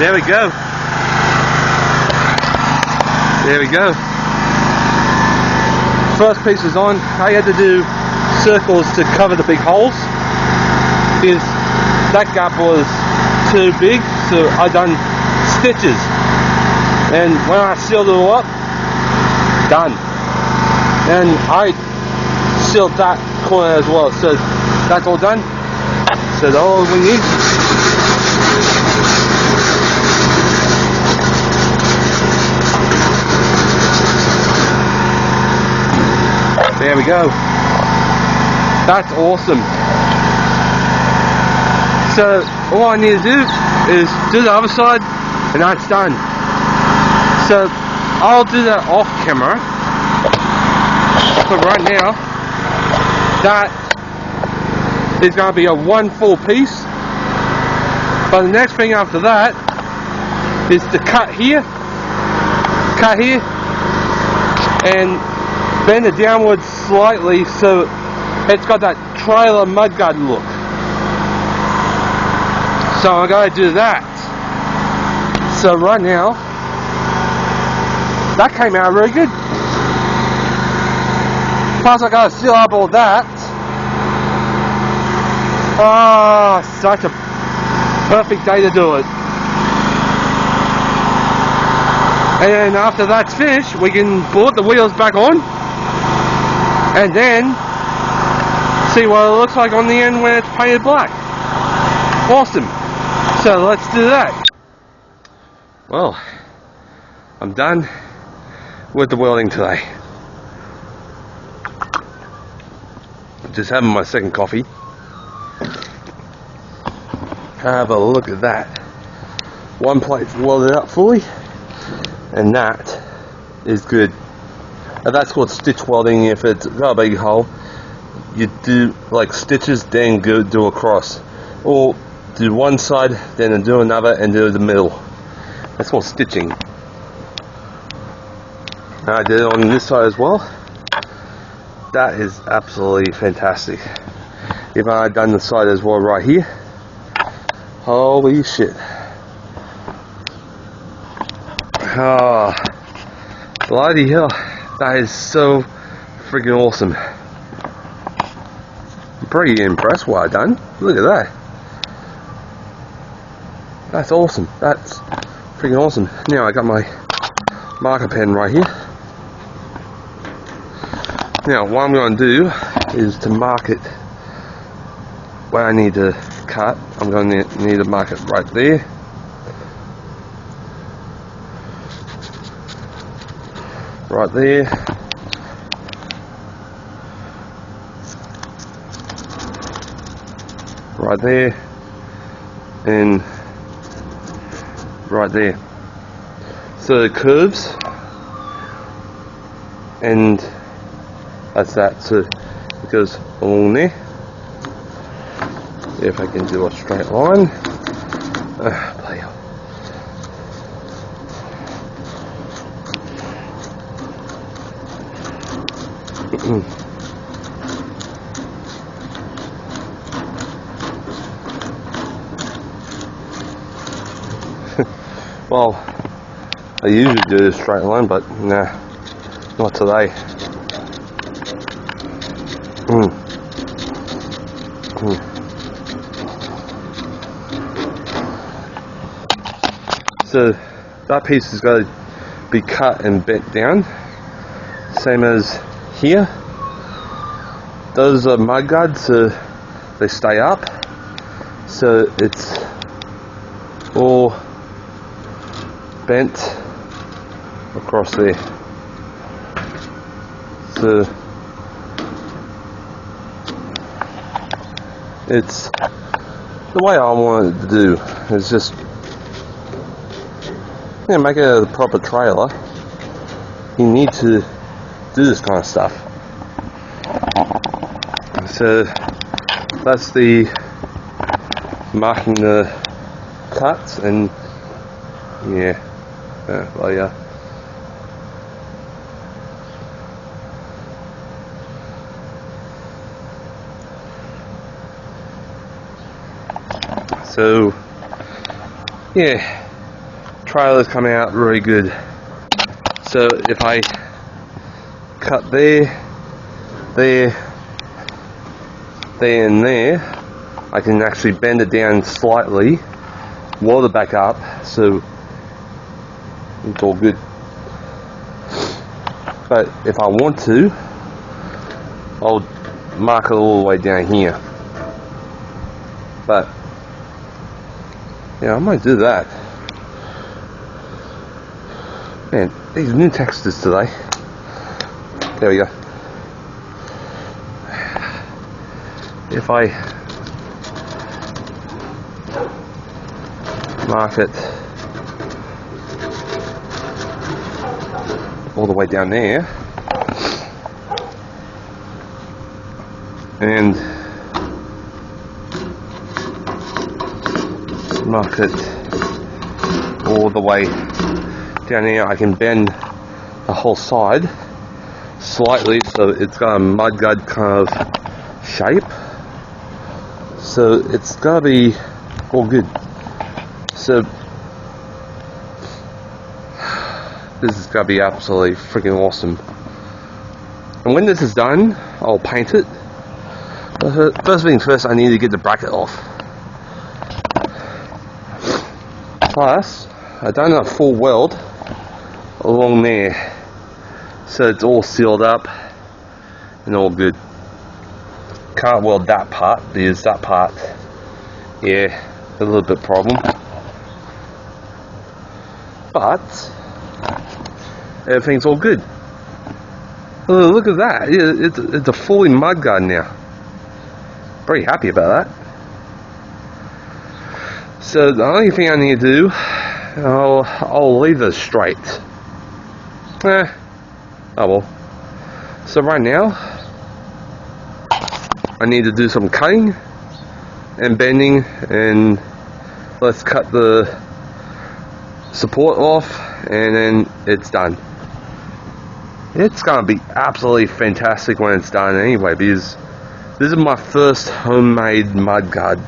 There we go. There we go. First piece is on. I had to do circles to cover the big holes because that gap was too big, so I done stitches, and when I sealed it all up, done. And I sealed that corner as well, so that's all done. So that's all we need. There we go. That's awesome. So all I need to do is do the other side and that's done. So I'll do that off camera. But right now, that is going to be a one full piece. But the next thing after that is to cut here, and bend it downwards slightly so it's got that trailer mudguard look. So I'm going to do that. So right now, that came out really good. Plus I got to seal up all that. Oh, such a perfect day to do it. And then after that's finished, we can bolt the wheels back on and then see what it looks like on the end when it's painted black. Awesome. So let's do that. Well, I'm done with the welding today. Just having my second coffee. Have a look at that. One plate's welded up fully, and that is good. Now that's called stitch welding. If it's got a big hole, you do like stitches, then go do across, or do one side, then do another, and do the middle. That's called stitching. I did it on this side as well. That is absolutely fantastic. If I had done the side as well right here, holy shit. Oh, bloody hell. That is so freaking awesome. I'm pretty impressed what I've done. Look at that. That's awesome. That's freaking awesome. Now I got my marker pen right here. Now what I'm going to do is to mark it where I need to cut. I'm going to need to mark it right there. Right there. Right there. And right there. So it curves, and that's that. So it goes along there. If I can do a straight line. Play out. Well, I usually do a straight line, but nah, not today. So that piece is going to be cut and bent down, same as here. Those are mudguards, so they stay up, so it's all bent across there. So it's the way I want it to do. It's just, yeah, make it a proper trailer. You need to do this kind of stuff. So that's the marking the cuts, and yeah, well, yeah. So yeah, trailer's coming out really good. So if I cut there, and there, I can actually bend it down slightly, weld it back up, so it's all good. But if I want to, I'll mark it all the way down here. But yeah, I might do that. Man, these new textures today. There we go. If I mark it all the way down there and mark it all the way down here, I can bend the whole side slightly so it's got a mudguard kind of shape. So it's gotta be all good. So this is gonna be absolutely freaking awesome. And when this is done, I'll paint it. First things first, I need to get the bracket off. Plus, I've done a full weld along there, so it's all sealed up and all good. Can't weld that part because that part, yeah, a little bit problem. But everything's all good. Oh, look at that! It's a fully mudguard now. Pretty happy about that. So the only thing I need to do, I'll leave it straight. Oh well. So right now, I need to do some cutting and bending, and let's cut the support off, and then it's done. It's gonna be absolutely fantastic when it's done anyway, because this is my first homemade mudguard.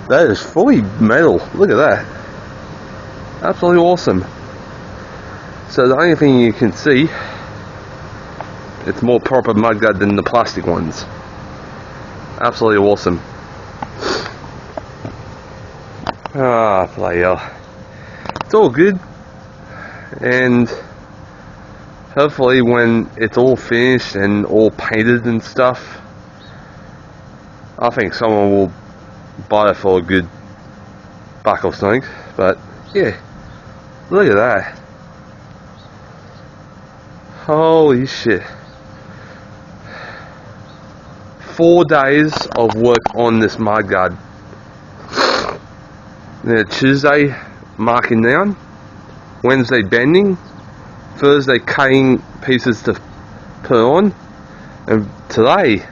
That is fully metal. Look at that. Absolutely awesome. So the only thing you can see, it's more proper mudguard than the plastic ones. Absolutely awesome. Ah, bloody hell. It's all good. And hopefully when it's all finished and all painted and stuff, I think someone will buy it for a good buck or something. But yeah, look at that. Holy shit. 4 days of work on this mudguard. Tuesday marking down, Wednesday bending, Thursday cutting pieces to put on, and today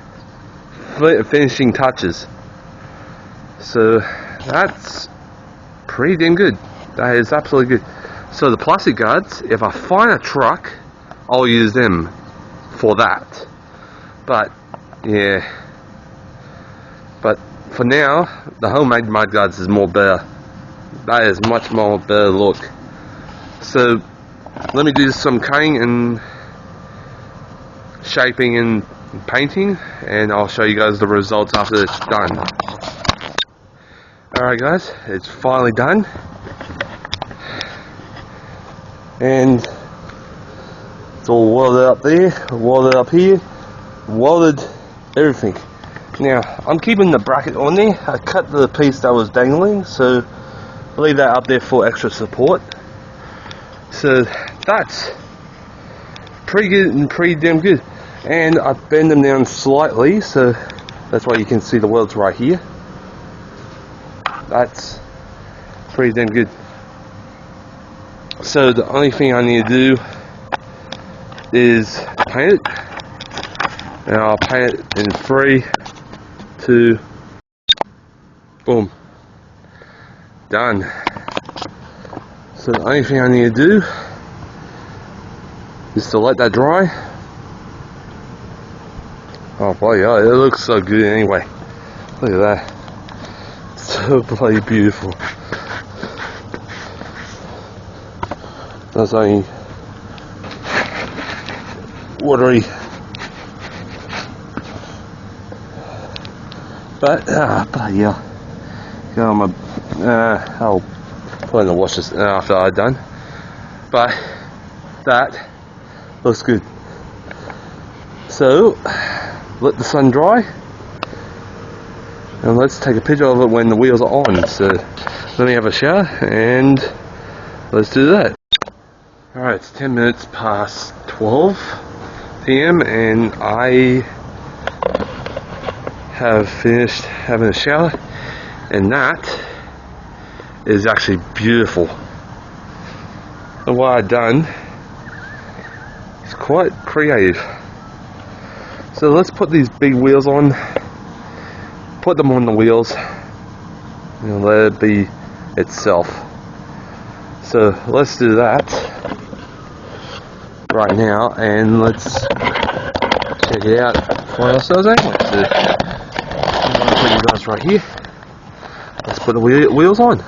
finishing touches. So that's pretty damn good. That is absolutely good. So the plastic guards, if I find a truck, I'll use them for that. But yeah, but for now, the homemade mudguards is more better. That is much more better look. So let me do some cutting and shaping and painting, and I'll show you guys the results after it's done. Alright guys, it's finally done, and it's all welded up there, welded up here, welded everything. Now I'm keeping the bracket on there. I cut the piece that was dangling, so I'll leave that up there for extra support. So that's pretty good and pretty damn good. And I bend them down slightly, so that's why you can see the welds right here. That's pretty damn good. So the only thing I need to do is paint it, and I'll paint it in 3, 2, boom, done. So the only thing I need to do is to let that dry. Oh boy, yeah, it looks so good anyway. Look at that. So bloody beautiful. There's only watery, but yeah, I'll put in the washers after I'm done. But that looks good. So let the sun dry, and let's take a picture of it when the wheels are on. So let me have a shower and let's do that. Alright, it's 10 minutes past 12 p.m. and I have finished having a shower, and that is actually beautiful. And what I've done is quite creative. So let's put these big wheels on, put them on the wheels, and let it be itself. So let's do that right now, and let's check it out for ourselves anyway. So I'm going to put you guys right here. Let's put the wheels on.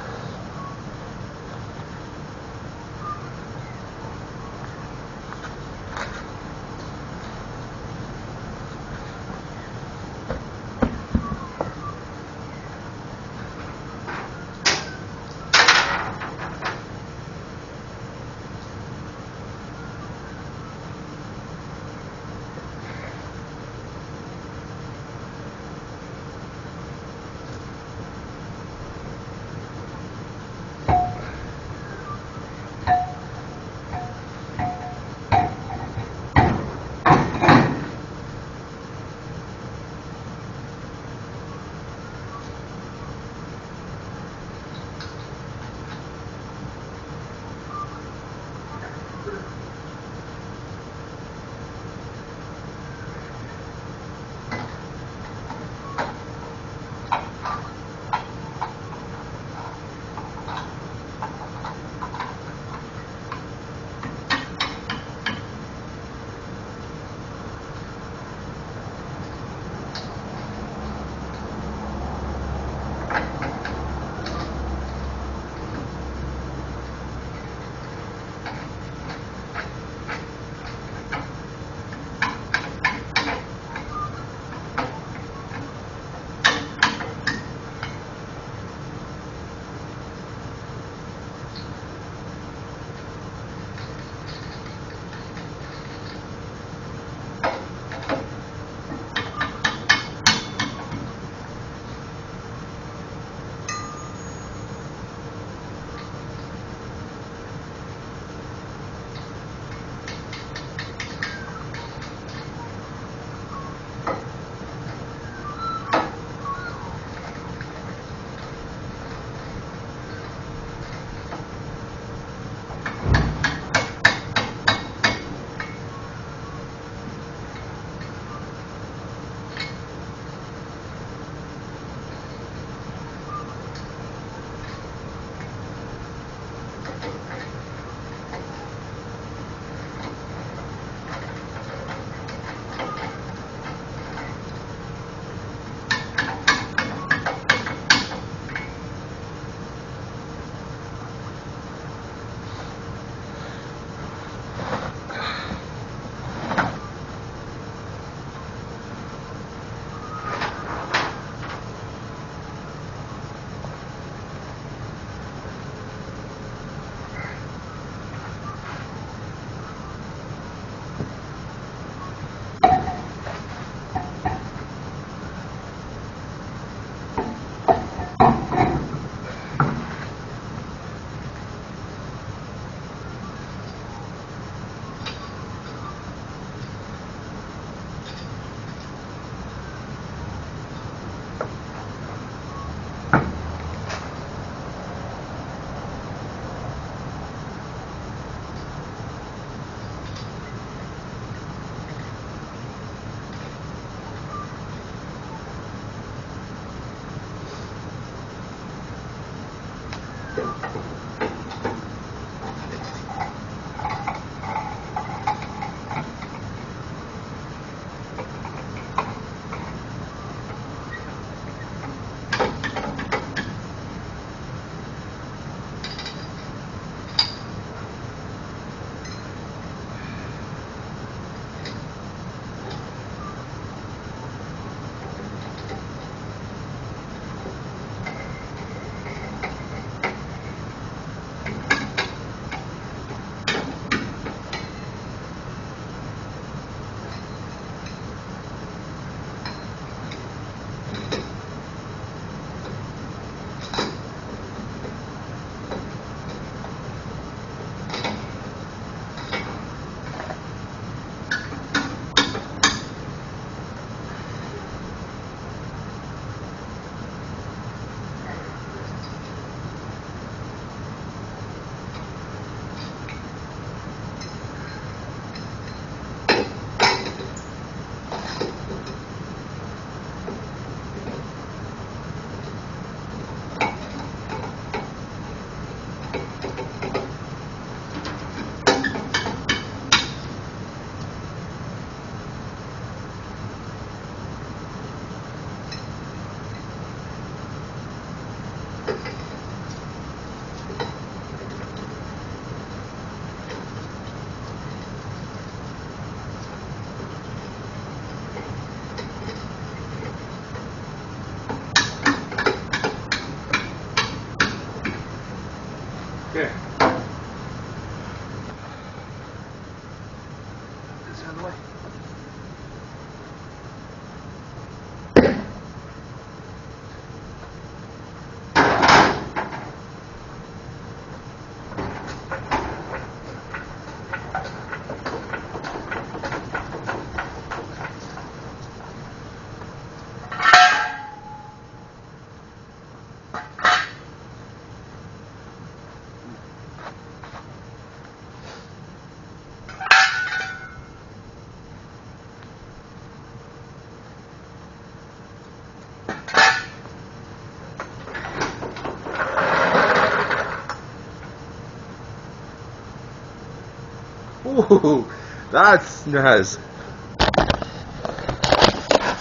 Ooh, that's snaz.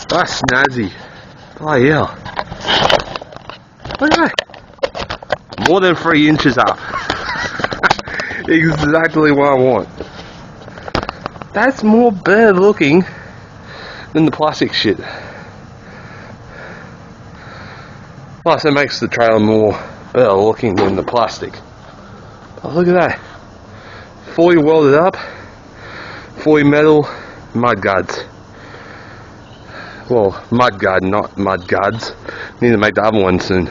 That's snazzy. Oh yeah. Look at that. More than 3 inches up. Exactly what I want. That's more better looking than the plastic shit. Plus, it makes the trailer more better looking than the plastic. Oh, look at that. Fully welded up, fully metal, mudguards. Well, mudguard, not mudguards. Need to make the other one soon.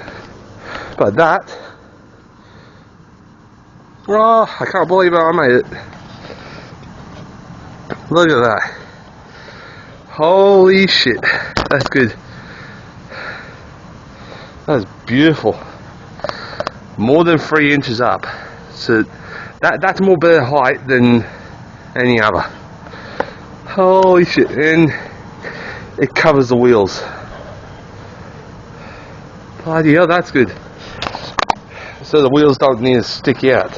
But that, oh, I can't believe I made it. Look at that. Holy shit, that's good. That's beautiful. More than 3 inches up. So that's more better height than any other. Holy shit, and it covers the wheels. Bloody hell, that's good. So the wheels don't need to stick out.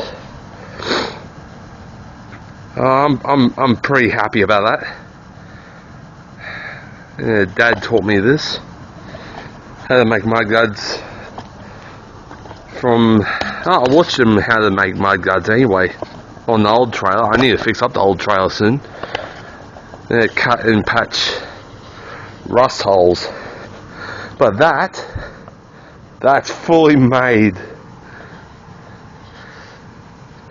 I'm pretty happy about that. Dad taught me this, how to make mudguards from. I watched him how to make mudguards anyway on the old trailer. I need to fix up the old trailer soon. Cut and patch rust holes. But that's fully made.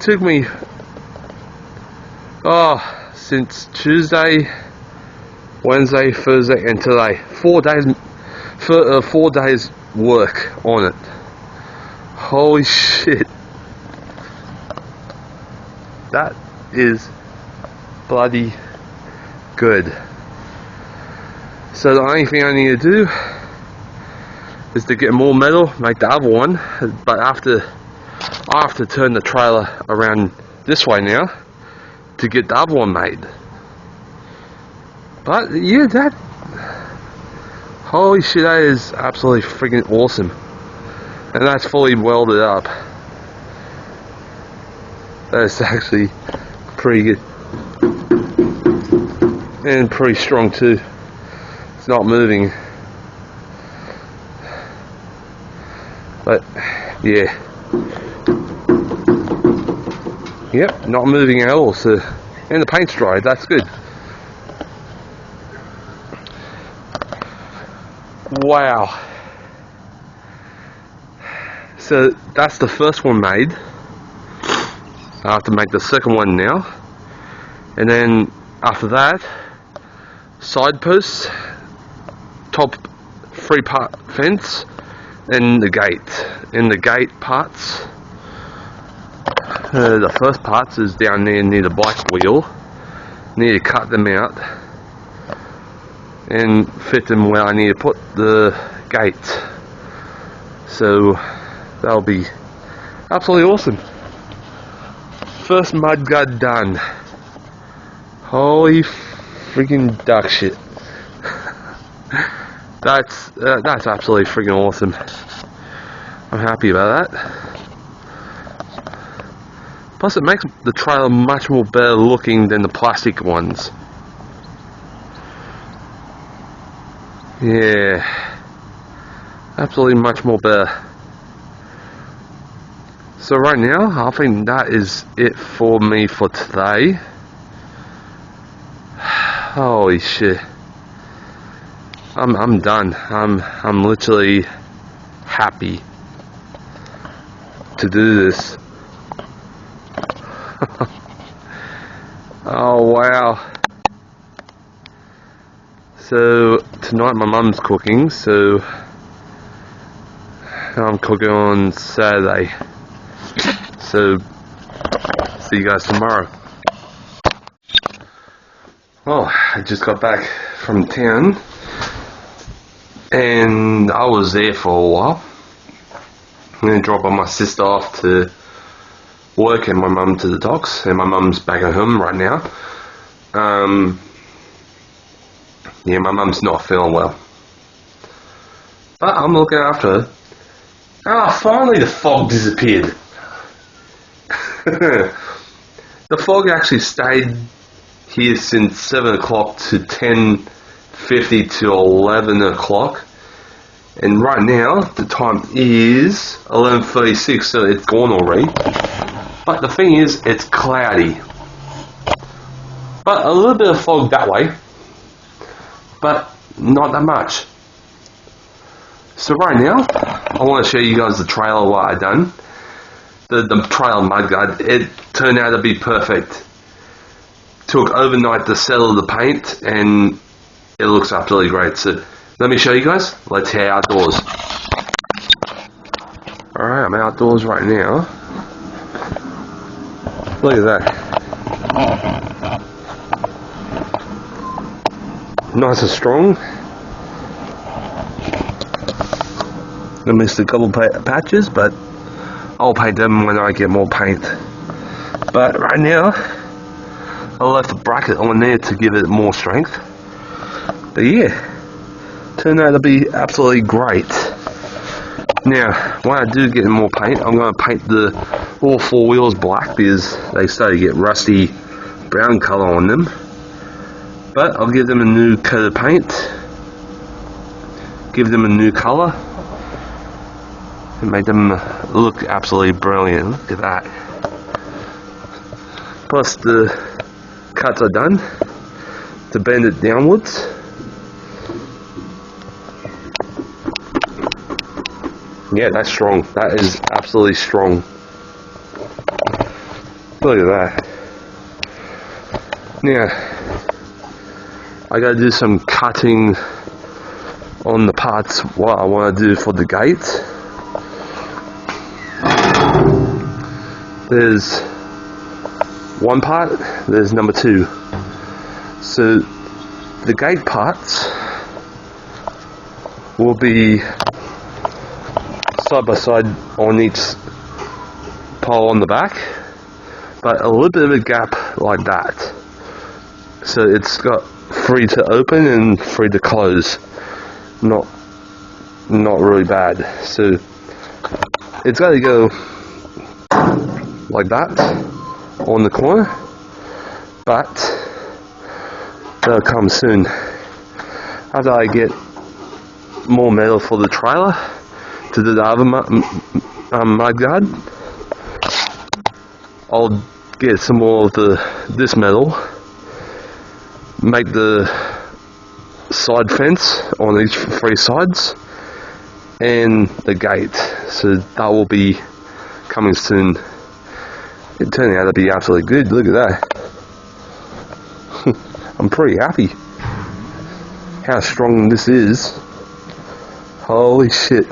Took me since Tuesday, Wednesday, Thursday and today. 4 days for 4 days work on it. Holy shit. That is bloody good. So the only thing I need to do is to get more metal, make the other one, but I have to turn the trailer around this way now to get the other one made. But yeah, holy shit, that is absolutely freaking awesome. And that's fully welded up. That's actually pretty good. And pretty strong too. It's not moving. But yeah. Yep, not moving at all. So, and the paint's dry, that's good. Wow. So that's the first one made. I have to make the second one now. And then after that, side posts, top 3-part fence, and the gate. And the gate parts, the first parts is down there near the bike wheel. Need to cut them out and fit them where I need to put the gate. So that'll be absolutely awesome. First mudguard done. Holy freaking duck shit. That's absolutely freaking awesome. I'm happy about that. Plus it makes the trailer much more better looking than the plastic ones. Yeah. Absolutely much more better. So right now, I think that is it for me for today. Holy shit. I'm done. I'm literally happy to do this. Oh wow. So tonight my mum's cooking, so I'm cooking on Saturday. So see you guys tomorrow. Oh, I just got back from town and I was there for a while. I'm going to drop my sister off to work and my mum to the docks, and my mum's back at home right now. Yeah, my mum's not feeling well, but I'm looking after her. Ah, finally the fog disappeared. The fog actually stayed here since 7 o'clock to 10:50 to 11 o'clock. And right now, the time is 11:36, so it's gone already. But the thing is, it's cloudy. But a little bit of fog that way. But not that much. So right now, I want to show you guys the trailer what I done. The trailer Mudguard. It turned out to be perfect. Took overnight to settle the paint, and it looks absolutely great. So let me show you guys. Let's head outdoors. Alright, I'm outdoors right now. Look at that. Nice and strong. I missed a couple patches, but I'll paint them when I get more paint. But right now, I left a bracket on there to give it more strength. But yeah, turned out to be absolutely great. Now, when I do get more paint, I'm going to paint all four wheels black because they start to get rusty brown colour on them. But I'll give them a new coat of paint, give them a new colour, and make them look absolutely brilliant. Look at that. Plus the cuts are done to bend it downwards. Yeah, that's strong. That is absolutely strong. Look at that. Now, I gotta do some cutting on the parts what I want to do for the gate. There's one part, there's number two. So the gate parts will be side by side on each pole on the back, but a little bit of a gap like that. So it's got free to open and free to close. Not really bad. So it's got to go like that on the corner, but that'll come soon after I get more metal for the trailer to do the other mudguard. I'll get some more of this metal, make the side fence on each three sides, and the gate. So that will be coming soon. It turned out to be absolutely good. Look at that. I'm pretty happy how strong this is. Holy shit.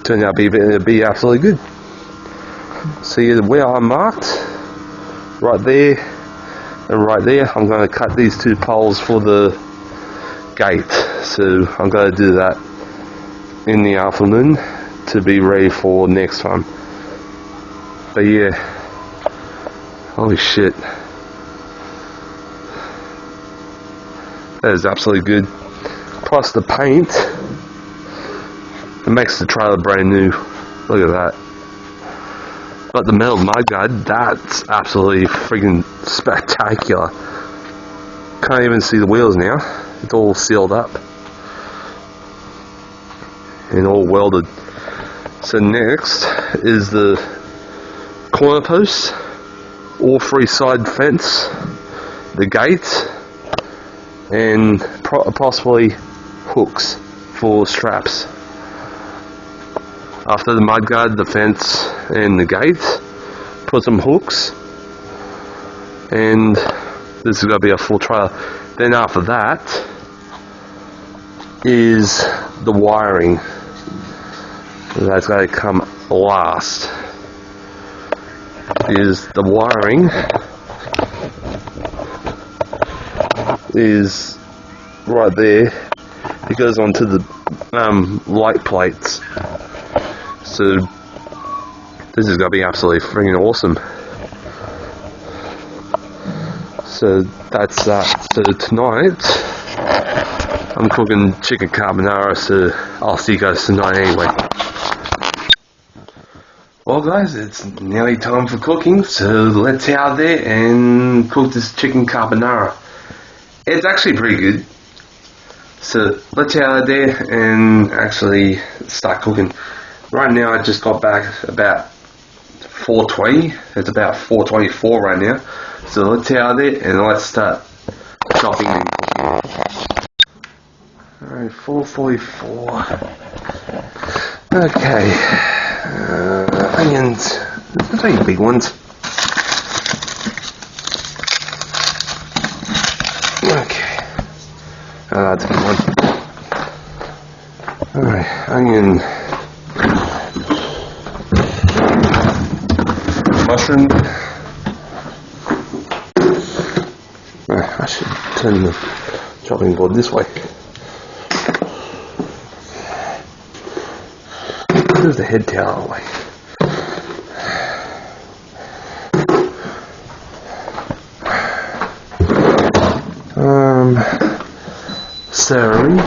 Turned out to be absolutely good. See where I marked? Right there and right there. I'm going to cut these two poles for the gate. So I'm going to do that in the afternoon to be ready for next time. But yeah, holy shit, that is absolutely good. Plus the paint, it makes the trailer brand new. Look at that. But the metal mudguard, that's absolutely freaking spectacular. Can't even see the wheels now. It's all sealed up and all welded. So next is the corner posts, all three side fence, the gate, and possibly hooks for straps. After the mudguard, the fence, and the gate, put some hooks, and this is going to be a full trailer. Then after that is the wiring. That's going to come last. Is the wiring is right there. It goes onto the light plates. So this is going to be absolutely freaking awesome. So that's that. So tonight I'm cooking chicken carbonara, so I'll see you guys tonight anyway. Well guys, it's nearly time for cooking, so let's head out there and cook this chicken carbonara. It's actually pretty good, so let's head out there and actually start cooking. Right now I just got back about 4:20. It's about 4:24 right now, so let's head out there and let's start chopping and cooking. Alright, 4:44. Okay, onions. Let's take big ones. Okay, that's a good one. Alright, onion. Mushroom. I should turn the chopping board this way. Move the head towel away. Celery.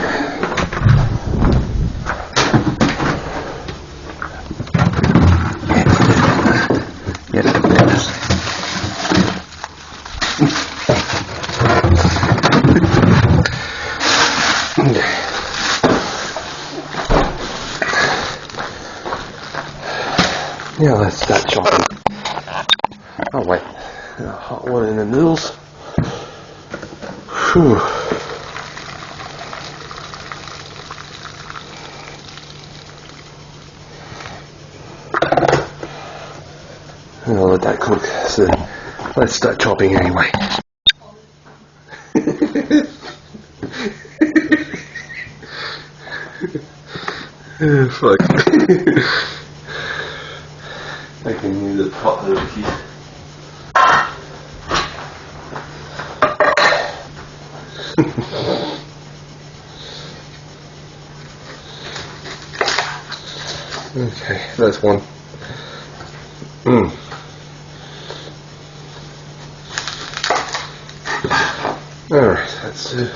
Now let's start chopping. Oh wait, hot water in the noodles. Whew. I'll let that cook. So let's start chopping anyway. Oh, fuck. I can use the pot over here. Okay, that's one. Alright, that's it.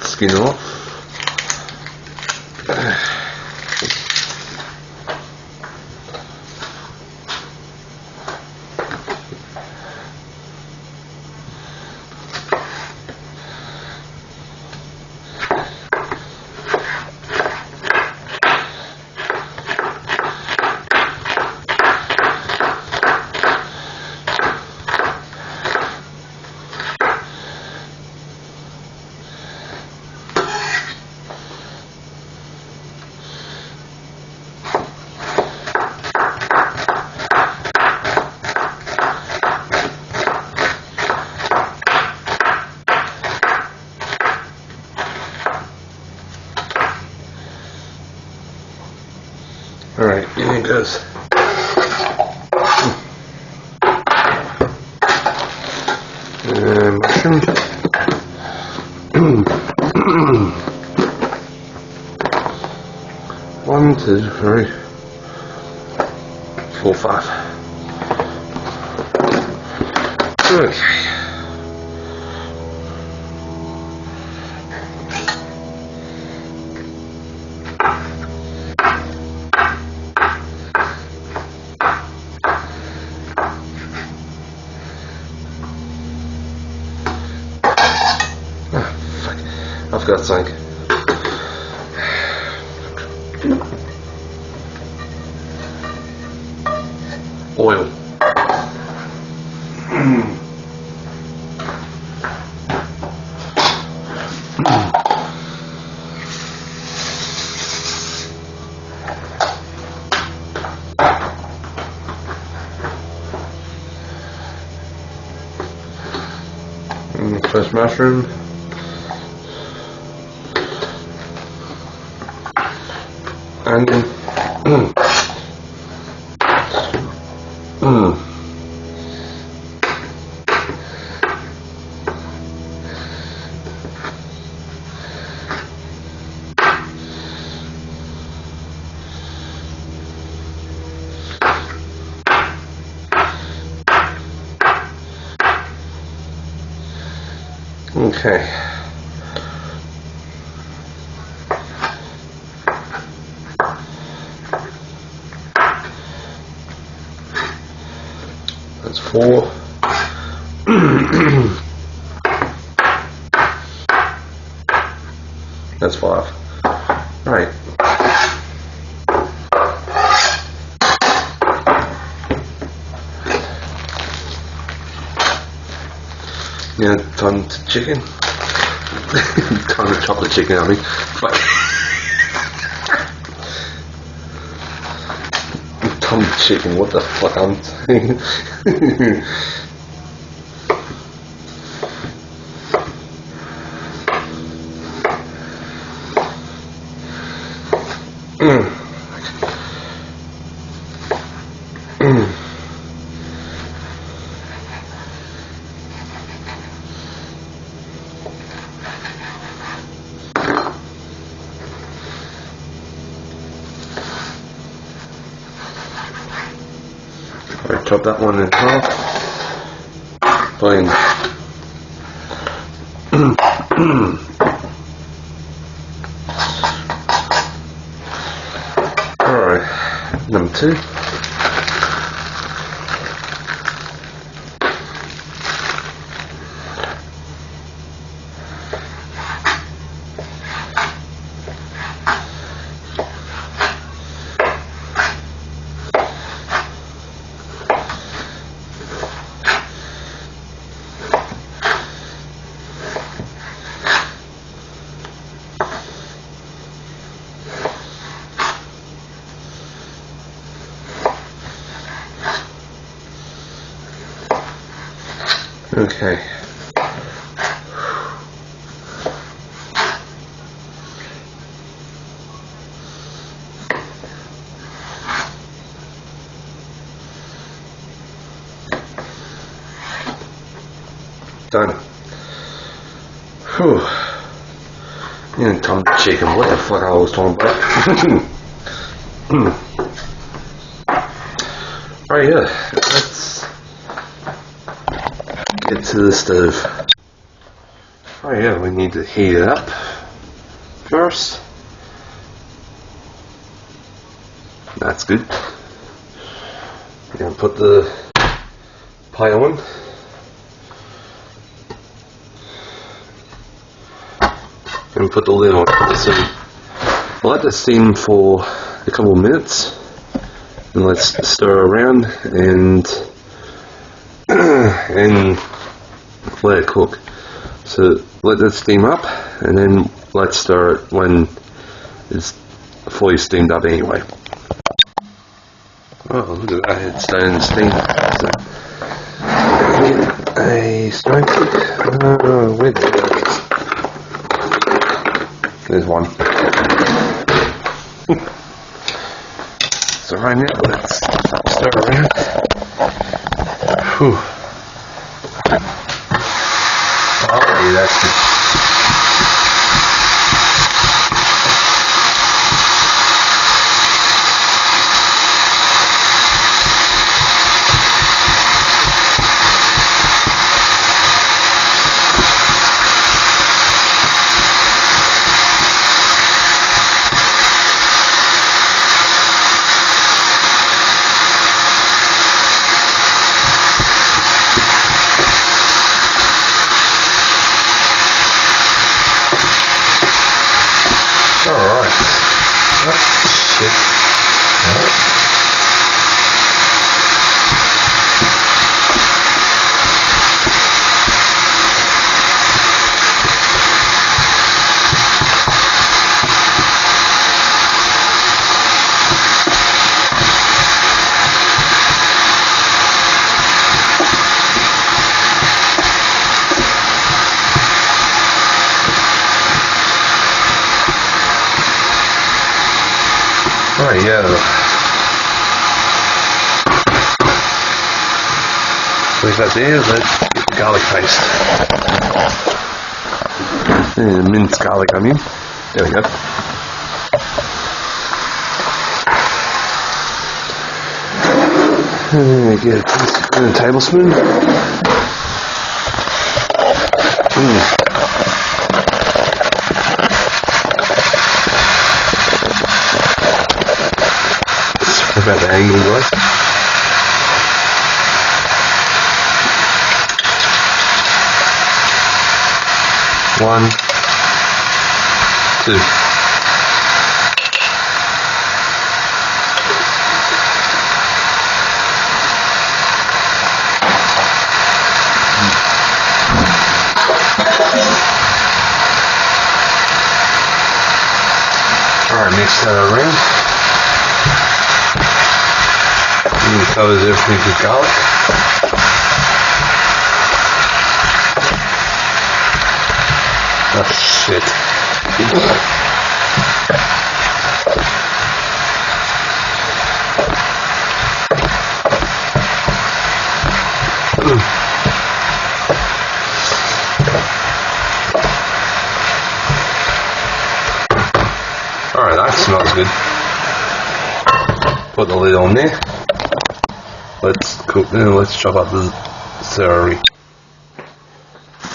Skin off. Alright, here it goes. Mushroom. 1, 2, 3, 4, 5. Okay. I've got something. Oil. Fresh mushroom. Onion. Okay. That's 4. That's 5. Right. Yeah, time to chicken. Time to chop the chicken, I mean. But time to chicken, what the fuck I'm saying? I chop that one in half. Fine. Alright, number 2. Okay. Done. Whew. Yeah, time to chicken. What the fuck I was talking about? Right, yeah. Let's get to the stove. Oh yeah, we need to heat it up first. That's good. We're going to put the pie on. And put the lid on. So we'll let this steam for a couple of minutes. And let's stir around and let it cook. So let that steam up, and then let's stir it when it's fully steamed up anyway. Oh, look at that, it's starting to steam. So, get a stone cook. Where did it go? There's one. So right now, let's stir around. Whew. Oh, yeah, that's good. Alright. That's shit. Rightio. Leave that there, let's get the garlic paste. And minced garlic onion. There we go. And get a tablespoon. about the angle, guys. One, two. Alright, next round. And covers everything with garlic. Oh shit. Alright, that smells good. Put the lid on there. Let's cook then, let's chop up the celery.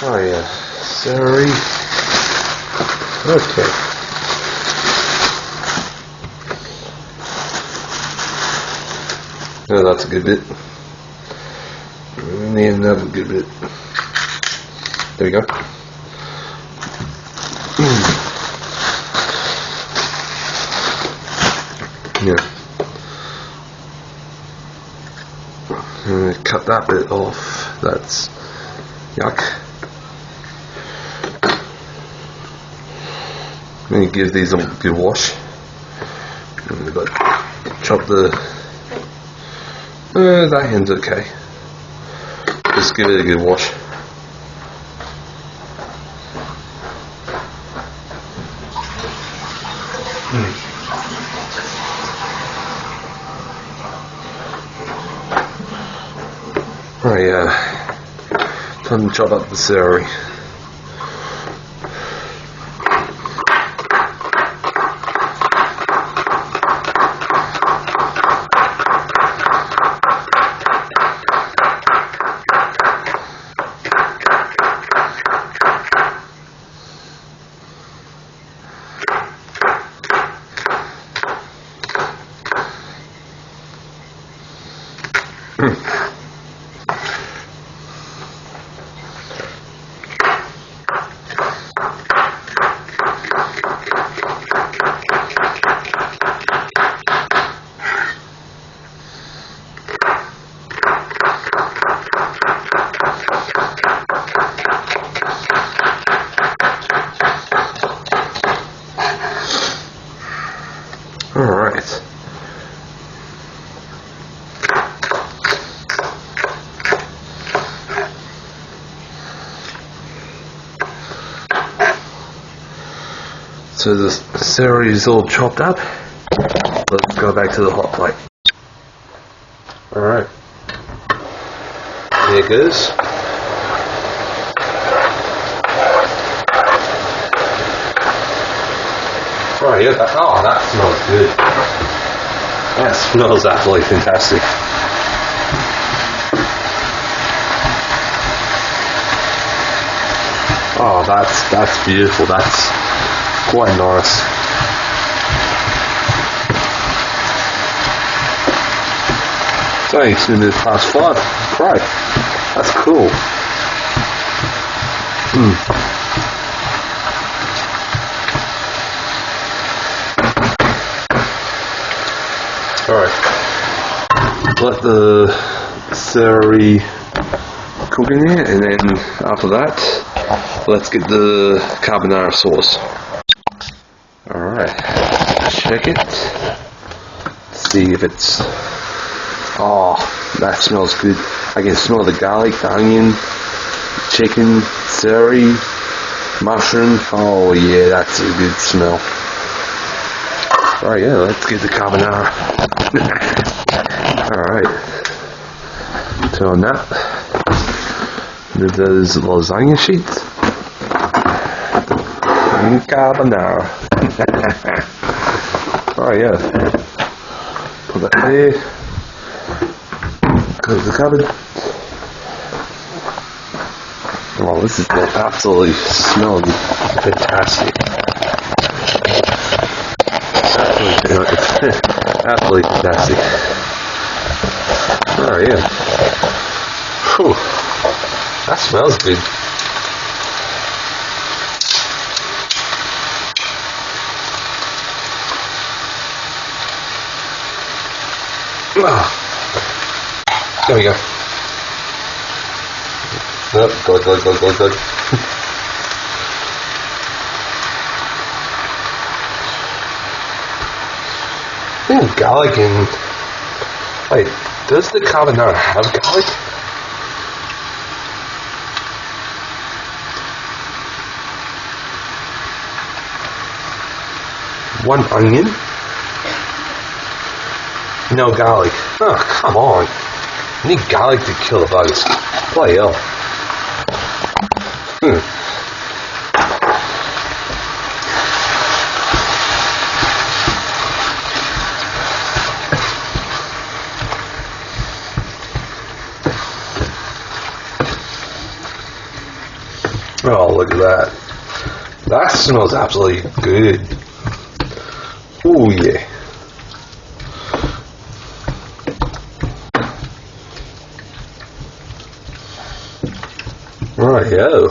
Oh yeah, celery. Okay. Oh, that's a good bit. And then another good bit. There we go. Yeah. Cut that bit off. That's yuck. I'm going to give these a good wash. But chop the. That end's okay. Just give it a good wash. Right, time to chop up the celery. Alright. So the celery is all chopped up. Let's go back to the hot plate. Alright. There it goes. Right, yeah, oh, that smells good. That smells absolutely fantastic. Oh, that's beautiful. That's quite nice. It's only 2 minutes past 5. Great. That's cool. Alright, let the celery cook in there, and then after that, let's get the carbonara sauce. Alright, check it, see if it's, oh, that smells good. I can smell the garlic, the onion, chicken, celery, mushroom. Oh yeah, that's a good smell. Alright, yeah, let's get the carbonara. Alright. Turn that. With those lasagna sheets. And carbonara. Alright, yeah. Put that there. Close the cupboard. Oh, this is absolutely smelling fantastic. Absolutely know, it's absolutely fantastic. Oh yeah. Whew. That smells good. There we go. Oh, good. I think garlic and... Wait, does the carbonara have garlic? One onion? No garlic. Oh, come on. You need garlic to kill the bugs. Bloody hell. Oh, look at that. That smells absolutely good. Oh, yeah. Rightio.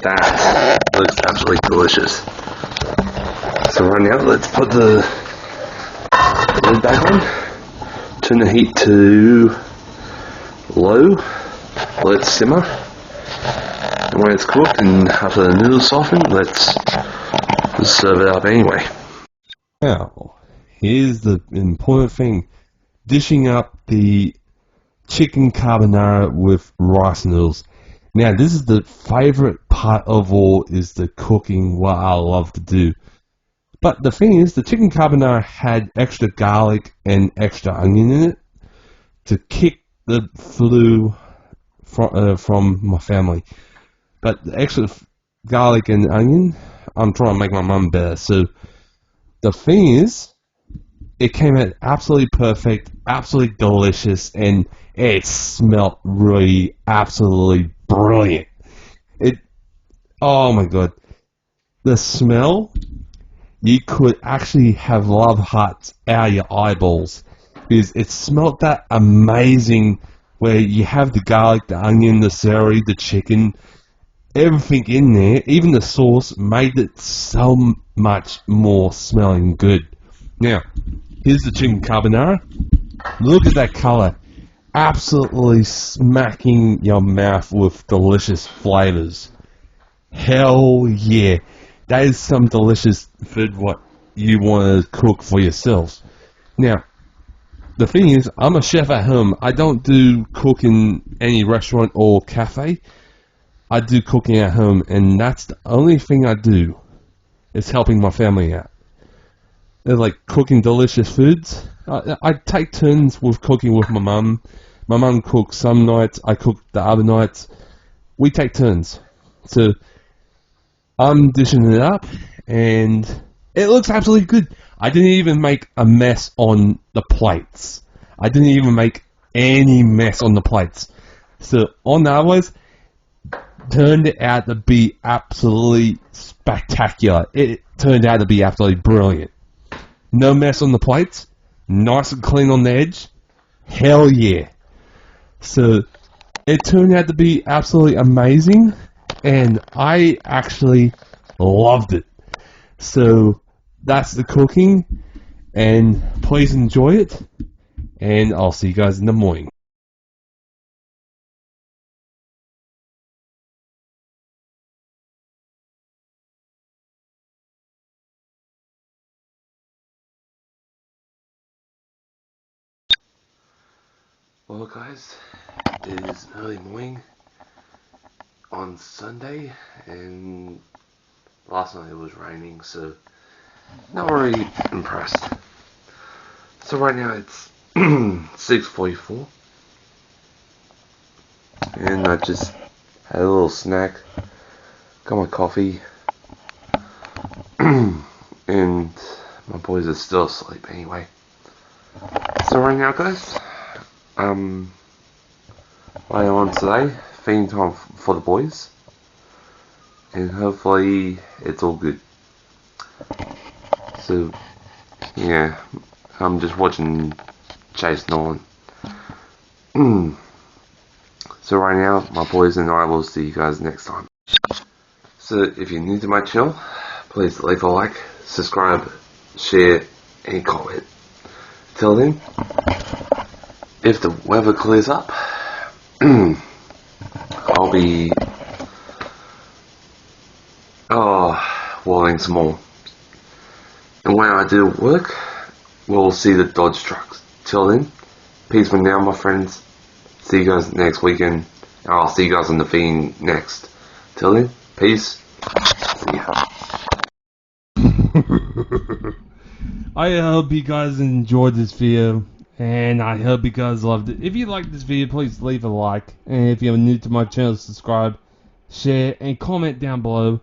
That looks absolutely delicious. So right now, let's put the lid back on. Turn the heat to low. Let it simmer. And when it's cooked and after the noodles soften, let's serve it up anyway. Now, here's the important thing. Dishing up the chicken carbonara with rice noodles. Now, this is the favorite part of all, is the cooking, what I love to do. But the thing is, the chicken carbonara had extra garlic and extra onion in it to kick the flu from my family. But the extra garlic and onion, I'm trying to make my mum better. So the thing is, it came out absolutely perfect, absolutely delicious, and it smelled really absolutely brilliant. Oh my god. The smell, you could actually have love hearts out of your eyeballs. Because it smelled that amazing, where you have the garlic, the onion, the celery, the chicken, everything in there, even the sauce, made it so much more smelling good. Now, here's the chicken carbonara. Look at that colour. Absolutely smacking your mouth with delicious flavours. Hell yeah. That is some delicious food what you want to cook for yourselves. Now, the thing is, I'm a chef at home. I don't do cooking any restaurant or cafe. I do cooking at home, and that's the only thing I do, is helping my family out. They're like cooking delicious foods. I take turns with cooking with my mum. My mum cooks some nights, I cook the other nights. We take turns. So I'm dishing it up, and it looks absolutely good. I didn't even make a mess on the plates. I didn't even make any mess on the plates. So on the others, turned out to be absolutely spectacular. It turned out to be absolutely brilliant. No mess on the plates. Nice and clean on the edge. Hell yeah. So it turned out to be absolutely amazing, and I actually loved it. So that's the cooking, and please enjoy it, and I'll see you guys in the morning. Well guys, it is early morning on Sunday, and last night it was raining, so not really impressed. So right now it's 6:44, and I just had a little snack, got my coffee, and my boys are still asleep anyway. So right now guys, what I on today, feeding time for the boys. and hopefully it's all good. So yeah, I'm just watching Chase Nolan. So right now, my boys and I will see you guys next time. So if you're new to my channel, please leave a like, subscribe, share, and comment. Till then, if the weather clears up, I'll be welding some more. And when I do work, we'll see the Dodge trucks. Till then, peace for now, my friends. See you guys next weekend. I'll see you guys on the feed next. Till then, peace. See ya. I hope you guys enjoyed this video, and I hope you guys loved it. If you liked this video, please leave a like, and if you're new to my channel, subscribe, share, and comment down below.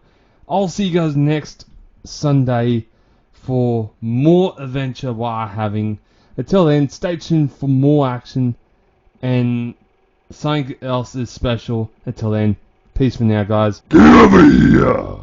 I'll see you guys next Sunday for more adventure we are having. Until then, stay tuned for more action, and something else is special. Until then, peace for now, guys. Get over here!